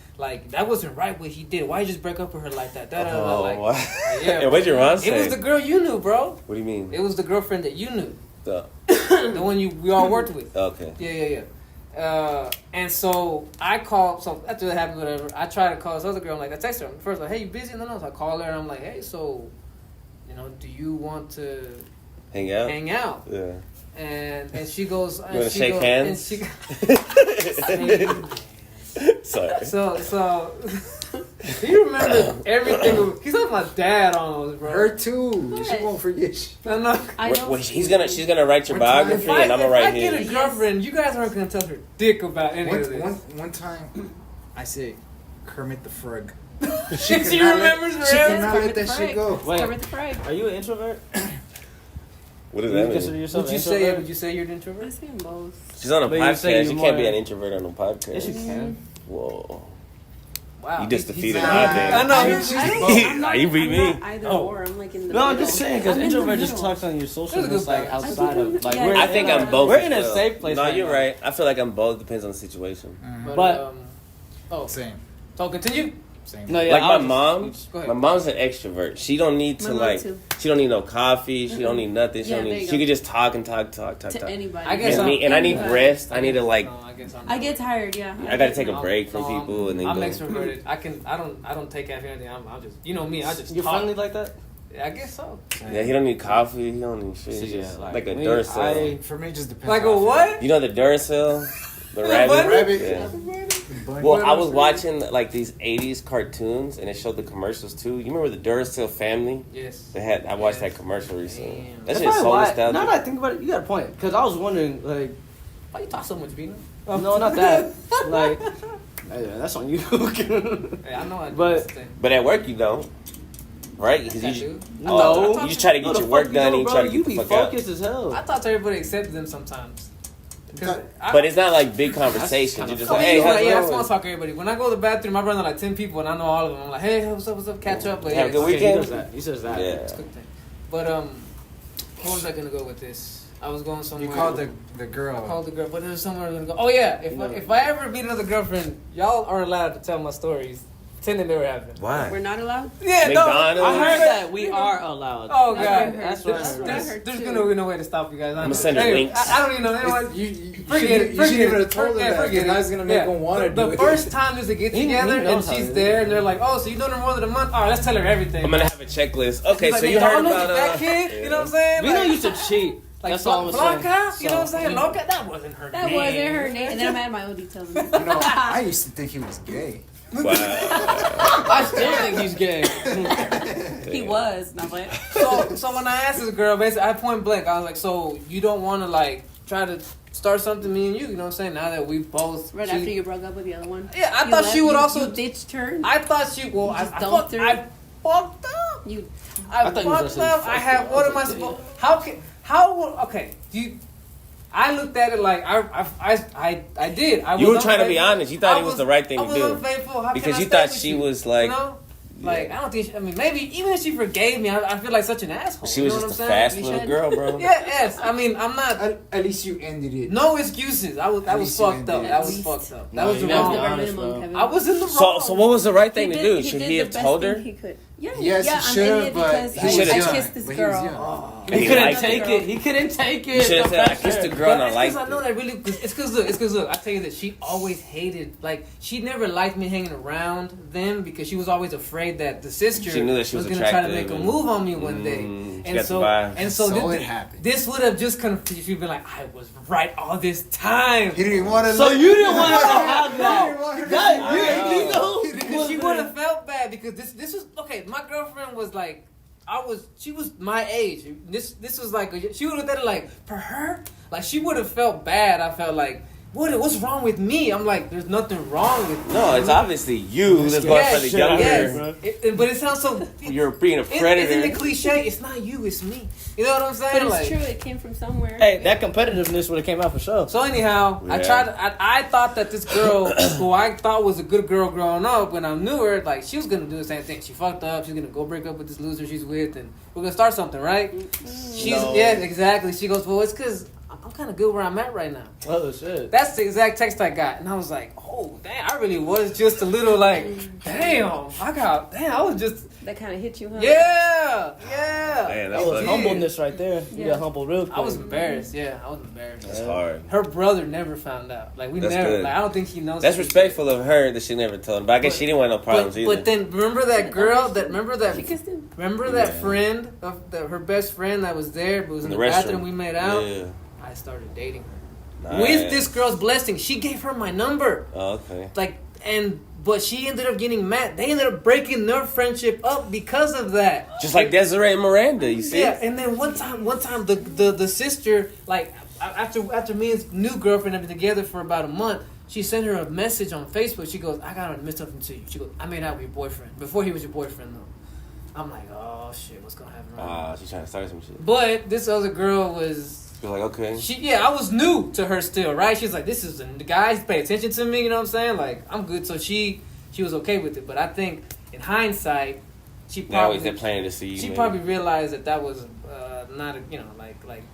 that wasn't right what he did. Why you just break up with her like that? Oh, Like, what? yeah, And what'd your mom it say? was the girl you knew, bro. What do you mean? It was the girlfriend that you knew, The- the one we all worked with. okay. Yeah. And so I called. So after that happened, whatever, I tried to call this other girl. I'm like, I text her first, like, hey, you busy? No. So I call her and I'm like, hey, so, do you want to Hang out? hang out? Yeah. And she goes, You wanna shake hands? And Sorry. so he remembers everything. He's like my dad almost, bro. Her too. She won't forget. No. I know. Wait, she's gonna write your biography, If I, and I'm gonna if I write get a his. girlfriend, you guys aren't gonna tell her dick about any of this. One time, I said, Kermit the Frog. She could not remembers let, she her could ass? not let that shit go. Wait, Cover the frag. are you an introvert? What does Do you that consider mean? yourself Would you an say? introvert? Would you say you're an I introvert? say both. She's on a But you say podcast. you're You can't be more- an introvert on a podcast. Yes, you can. Whoa. Wow. You just he's defeated not- my thing. I know. I he's- don't, I'm not, You beat I'm me. not either Oh. or. I'm like in the No, I'm middle. just saying because I'm in the introvert just middle. talks on your There's a socialness good like balance. outside of like Yeah, we're. I think I'm both. We're in a as well. safe place. No, right you're now. right. I feel like I'm both. Depends on the situation. But- Same. So continue. Same. No, yeah, Like I my was mom. Go ahead. My mom's an extrovert. She don't need to My mom like. too. She don't need no coffee. She don't need nothing. She Yeah, don't there need. you She go. could just talk and talk. To anybody. I guess And I'm- me, and I need Anybody. rest. I need to like. No, I guess I'm. I get tired. Yeah. I gotta take a No, break from no, people and then I'm go. extroverted. I don't take caffeine or anything. I'm just me. I just You're talk. friendly like that. I guess so. Yeah, he don't need coffee. He don't need shit. He's Yeah, just like, like a me, Duracell. For me, it just depends. Like how a I feel. what? You know the Duracell, the The rabbit. bunny? Rabbit. Yeah. Bunny. Well, I was watching like these '80s cartoons, and it showed the commercials too. You remember the Duracell family? Yes. They had. I watched that commercial recently. Damn. That That's shit is probably so why. nostalgic. Now that I think about it, you got a point. Because I was wondering, like, Why you talk so much, Bino? no, not that. Like, yeah, that's on you. Hey, I know I do But- this thing. But at work, you don't, right? Because I you, do. No. you just try to No, get the your work fuck done, you and you don't, try bro. to You get the be fuck out. focused as hell. I thought everybody accepted them sometimes. 'Cause But it's not like big conversations. You're just like, hey, yeah, how's it I going? small talk to everybody. When I go to the bathroom, I run to like 10 people and I know all of them. I'm like, hey, what's up, catch up. But Have a good it's- Okay, weekend? He does that. He says that. Yeah. It's a good thing. But where was I gonna go with this? I was going somewhere. You called the I girl. called the girl, but there's somewhere I was gonna go. Oh yeah, if I ever meet another girlfriend, y'all aren't allowed to tell my stories. Pretend it never happened. Why? We're not allowed. Yeah, McDonald's? no. I heard that we are allowed. Oh That's god, what I heard. That's what I there's, heard. there's, heard there's too. gonna be no way to stop you guys. I I'ma know. send her Anyway, links. I don't even know. You know what? You Forget shouldn't it. even have told her Forget that. it. Because now it's gonna make them want to do The it. first time there's a get He together and knows how she's to do there it. and they're like, oh, so you doing it more than a month? All right, let's tell her everything. I'm gonna have a checklist. Okay, Like, so you hey, heard dog, about that kid? You know what I'm saying? Vino Like- used to cheat. Like That's all I'm saying. Blanca, you know what I'm So- saying? Loca, that wasn't her That name. wasn't her name. And then I'm at my own details. You know, I used to think he was gay. Wow. I still think he's gay. He was. Not like. So when I asked this girl, basically, I point blank, I was like, so you don't want to like try to start something, me and you know what I'm saying? Now that we both Right she- after you broke up with the other one. Yeah, I You thought left- she would you- also. You ditched her. I thought she. Well, I just dumped her? I fucked up. You. I I thought you was fucked gonna say up. I fucked have. up. What I am I was like, supposed? How can? How would? Okay. You. I looked at it like I did. I You was were trying to be unfaithful. honest. You thought I it was the right thing I to was do. unfaithful. How Because can I you stay thought with she you? was like. You know? Like, I don't think, I mean, maybe, even if she forgave me, I feel like such an asshole. She you was know just what a I'm saying? fast You little shouldn't- girl, bro. Yeah, yes. I mean, I'm not, At least you ended it. no excuses. That was least you fucked up. ended it. That was At least. fucked up. That No, was you the That was never the wrong. bare honest, minimum, bro. Kevin. I was in the wrong. So what was the right thing to do? He Should did he the have best told thing her? He could. Yeah, Yes, yeah, he I'm should in have, it but because he should've I done. kissed this But he was girl. young. He He couldn't liked take it. it. He couldn't take You it. should have said, I kissed the girl and I But liked I know it. that really. It's because look. I tell you that she always hated. Like she never liked me hanging around them because she was always afraid that the sister She knew that she was gonna try to make attractive a and- move on me one day. she And got so the vibe. and so So this, it happened. this would have just she'd been like, I was right all this time. He didn't want to. So you didn't want her to have He that. didn't want her to That see you that. know. Because she would have felt bad because because this was okay. My girlfriend was like, she was my age. This was like she would have done it like for her. Like she would have felt bad. I felt like. What's wrong with me? I'm like, there's nothing wrong with me. No, it's obviously you that's going for the younger. But it sounds so. You're being a predator. Isn't it cliche? It's not you, it's me. You know what I'm saying? But it's like, true. It came from somewhere. Hey, that competitiveness would have came out for sure. So anyhow, I thought that this girl, who I thought was a good girl growing up, when I knew her, like she was gonna do the same thing. She fucked up. She's gonna go break up with this loser she's with, and we're gonna start something, right? Yeah, exactly. She goes, well, it's because I'm kind of good where I'm at right now. Oh shit. That's the exact text I got, and I was like, oh damn, I really was just a little like, damn, I was just. That kind of hit you, huh? Yeah. Man, That was humbleness right there. You got humble real quick. I was embarrassed. Yeah, I was embarrassed. That's hard. Her brother never found out. Like That's never. good. Like I don't think he knows. That's respectful of her that she never told him. But I guess she didn't want no problems either. But then remember that girl? She kissed him. Remember that friend of her best friend that was there, but was in the bathroom. We made out. Yeah. I started dating her. Nice. With this girl's blessing. She gave her my number. Oh, okay. But she ended up getting mad. They ended up breaking their friendship up because of that. Just like Desiree and Miranda, you see? Yeah, and then one time the sister, like after me and his new girlfriend have been together for about a month, she sent her a message on Facebook. She goes, I gotta admit something to you. She goes, I made out with your boyfriend. Before he was your boyfriend though. I'm like, oh shit, what's gonna happen right now? She's trying to start some shit. But this other girl was. You're like, okay. I was new to her still, right? She's like, this is the guys pay attention to me, you know what I'm saying? Like, I'm good. So she was okay with it. But I think in hindsight, she probably they're planning to see you. She probably realized that was not a,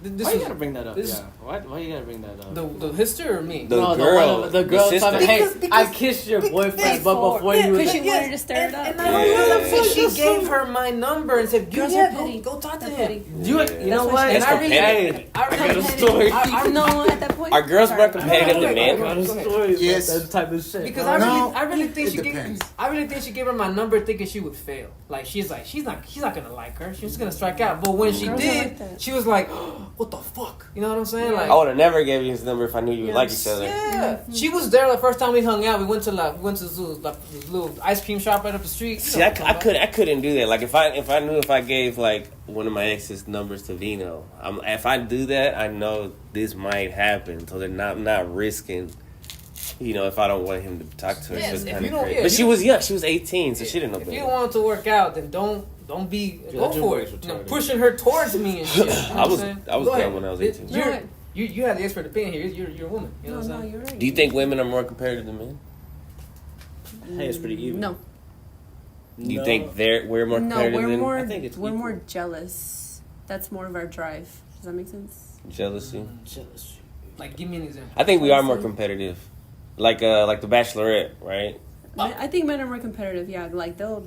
this. Why you gotta bring that up? This, Why you gotta bring that up? The history or me? The girl told me, hey, I kissed your boyfriend, but before you because she wanted to stir it up. And I don't know, she gave her my number and said, go talk to him. You know what? And I got a story. No, at that point. Are girls more competitive than men? I got stories Yes. about that type of shit. Because I really think she gave her my number thinking she would fail. Like she's not gonna like her. She's gonna strike out. But when she did, she was like, what the fuck? You know what I'm saying? Like I would have never gave you his number if I knew you would like each other. Yeah. She was there the first time we hung out. We went to this little ice cream shop right up the street. See, I couldn't do that. Like if I gave like one of my ex's numbers to Vino, if I do that, I know this might happen. So they're not risking. If I don't want him to talk to her, it's kind of crazy. But she was young. She was 18, so she didn't know better. If you want it to work out, then don't go for it. Pushing her towards me and shit. I was dumb when I was 18. You have the expert opinion here. You're a woman. You know what I'm saying? You're right. Do you think women are more competitive than men? Hey, it's pretty even. No. Do you think we're more competitive we're than more. I think it's we're equal. more jealous. That's more of our drive. Does that make sense? Jealousy? Jealousy. Like, give me an example. I think we are more competitive. Like The Bachelorette, right? I think men are more competitive. Yeah, like they'll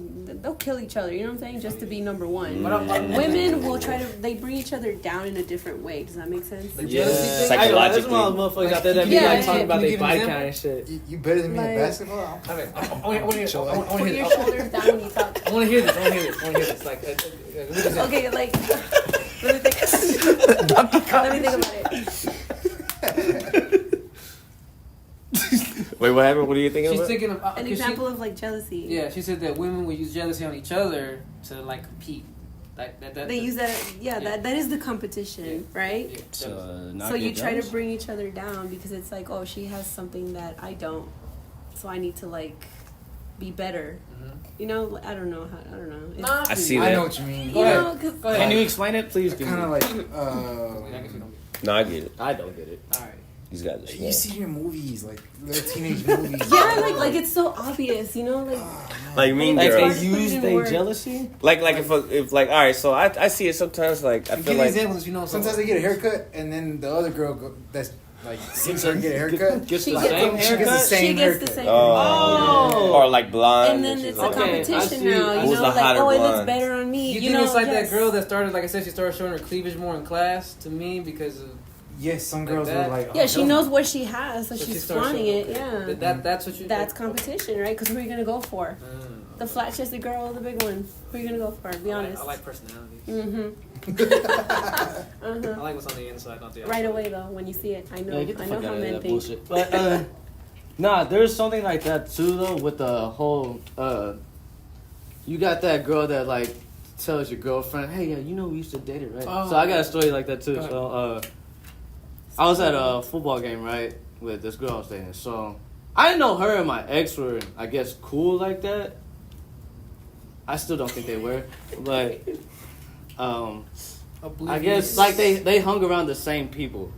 kill each other. You know what I'm saying? Just to be number one. Women will they bring each other down in a different way. Does that make sense? The jealousy thing? Psychologically. There's one of those motherfuckers out there that be like talking about their body count and shit. You better than me at basketball? I want to hear Put your shoulders down when you talk. I want to hear this. Like, Okay, like let me think about it. Wait, what happened? What are you thinking She's about? thinking of An example of like jealousy. Yeah, she said that women would use jealousy on each other to like compete. They use that. Yeah, that is the competition, right? Yeah, So you try to bring each other down because it's like, oh, she has something that I don't, so I need to like be better. You know, I don't know. I don't know. I see that. I know what you mean. Can you explain it, please? Kind of like. No, I get it. I don't get it. All right. He's got this. You see your movies, like little teenage movies. Yeah, like it's so obvious, you know, like Mean Like Girls. they use their jealousy. Like if like all right, so I see it sometimes. Like I feel like examples, sometimes they get a haircut, and then the other girl that's like sees her get a haircut. Gets She the gets same the- haircut. She gets the same she gets the haircut. same. or like blonde. And then it's a like, okay, I competition see. now, you Who's know, the like, hotter oh, it looks blonde? better on me. You You think know, it's like yes. that girl that started, like I said, she started showing her cleavage more in class to me because of. Yes, some girls that? are like. Yeah, she knows what she has, so So she she's starts flaunting showing- it. Yeah, That's what you. that's competition, right? Because who are you gonna go for? The flat chested girl or the big one? Who are you gonna go for? Be honest. I like personalities. Mm-hmm. I like what's on the inside, not the outside. Right away though, when you see it, I know. Yeah, get the I know fuck how out of men that think. bullshit. But nah, there's something like that too though with the whole you got that girl that like tells your girlfriend, hey, yeah, you know we used to date it, right? Oh. So I got a story like that too. So I was at a football game, right, with this girl I was dating. So I didn't know her and my ex were, I guess, cool like that. I still don't think they were, but I guess like they hung around the same people.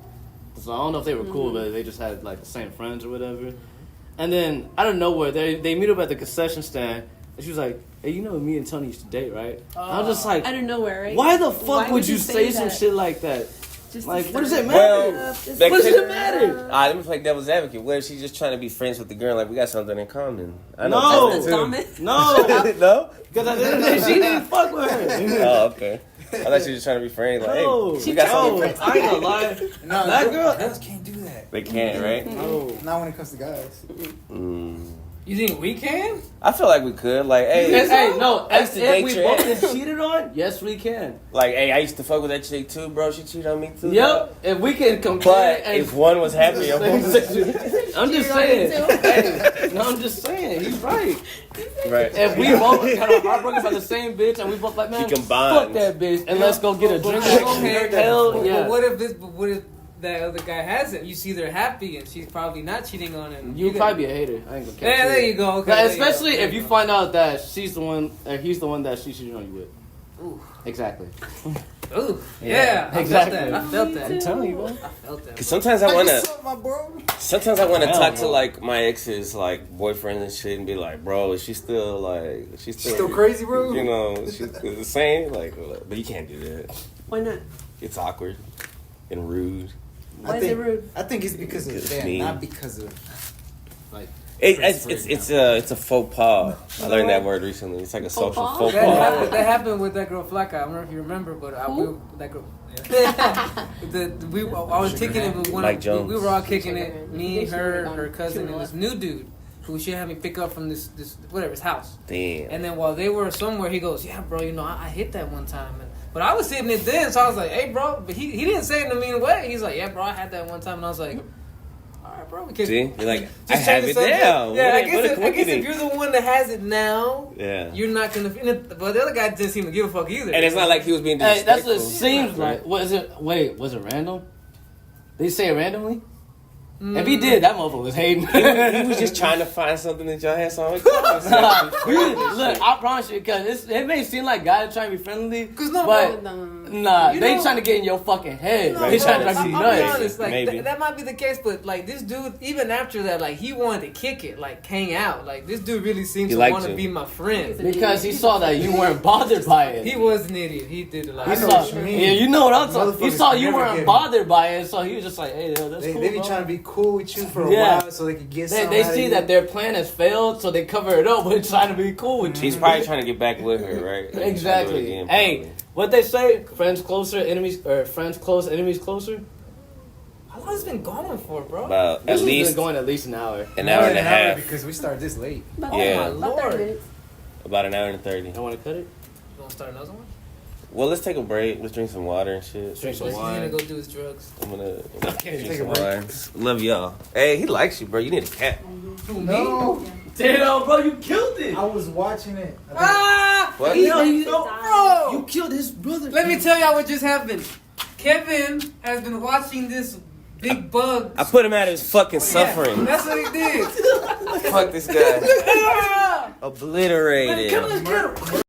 So I don't know if they were cool, but they just had like the same friends or whatever. And then out of nowhere, they meet up at the concession stand, and she was like, "Hey, you know me and Toney used to date, right?" I was just like, Out of nowhere, right? "Why the fuck Why would you say some that? shit like that? Just Like, to what does start it it matter? Well, What does it matter?" Let me play devil's advocate. What if she's just trying to be friends with the girl? Like, we got something in common. I know. No. That's the dumbest. No, No? because at the end of the day, she didn't fuck with her. Oh, okay. I thought she was just trying to be friends. Like, No, hey, we got something. no, I ain't gonna lie. No, That girl- girls can't do that. They can't, right? No. Not when it comes to guys. You think we can? I feel like we could. Like, hey, No, I used to if date we your both ex. been cheated on, yes, we can. like, hey, I used to fuck with that chick too, bro. She cheated on me too. Yep, if we can compare. But if one was happy, I'm just saying. Hey, no, I'm just saying. He's right. right. If we both kind of heartbroken by the same bitch, and we both like, man, You combine. fuck that bitch, and let's go get a drink. Hell But yeah. what if that other guy hasn't? You see they're happy and she's probably not cheating on him. You'd probably be a hater. I ain't gonna catch Yeah, there you go. Okay, But there you especially go. if you find out that she's the one, or he's the one that she's cheating on you with. Ooh. Exactly. Ooh, yeah, exactly. I felt that. I'm telling you, bro. I felt that. Cause sometimes I wanna, my bro. sometimes I wanna Hell talk no. to like my ex's like boyfriends and shit and be like, bro, is she still like, she's Still crazy, bro? You know, she's the same. Like, but you can't do that. Why not? It's awkward and rude. Why is it rude? I think it's because of It's that, mean. not because of like. It's a faux pas. I learned that word recently. It's like a Faux social pas? faux That pas. happened with that girl Flacca. I don't know if you remember, but that girl. I was kicking it with one. Mike We Jones. were all kicking it. Me, her cousin, and this new dude who she had me pick up from this whatever his house. Damn. And then while they were somewhere, he goes, "Yeah, bro, you know I hit that one time." But I was hitting it then, so I was like, "Hey, bro," but he didn't say it in a mean way. He's like, "Yeah, bro, I had that one time," and I was like, "All right, bro, we can." See, you're like, I Just have change it the subject. now. Yeah, I What guess a if coincidence. you're the one that has it now, Yeah. you're not gonna. But the other guy didn't seem to give a fuck either. And it's not like he was being Hey, that's disrespectful. what it seems like. Was it random? Did he say it randomly? If he did, that motherfucker was hating. He was just trying to find something that y'all had something in common. Look, I promise you, because it may seem like guys trying to be friendly, Cause no, but bro, nah, You they know- trying to get in your fucking head. No, They bro, trying to drive you I'll be nuts. honest, like Maybe. that might be the case, but like this dude, even after that, like he wanted to kick it, like hang out. Like this dude really seems He to liked want to you. be my friend. Because he saw that you weren't bothered by it. He was an idiot. He did a lot. He I know saw, what you mean. yeah, you know what I'm talking. He Motherfuckers saw can you never weren't get me. bothered by it, so he was just like, "Hey, that's They cool." be bro. trying to be cool with you for a Yeah. while so they can get They something out of see you. that their plan has failed, so they cover it up with trying to be cool with you. He's probably trying to get back with her, right? Like, he's trying to do it Exactly. again, Hey, probably. what they say? Friends closer, enemies, or friends close, enemies closer. How long has it been going for, bro? About This at has been least going at least an hour. an hour and a half. because we started this late. About Yeah. about Lord. 30 minutes. About an hour and 30. I want to cut it. You want to start another one? Well, let's take a break. Let's drink some water and shit. Drink some He's gonna wine. go do his drugs. I'm gonna Take drink a some break. wine. Love y'all. Hey, he likes you, bro. You need a cat. Who, me? No, Damn, bro, you killed it. I was watching it. Ah! What? Bro! You killed his brother. Let me tell y'all what just happened. Kevin has been watching this big bug. I put him out of his fucking suffering. Yeah, that's what he did. Fuck this guy. Ah! Obliterated. Come on, let's get him.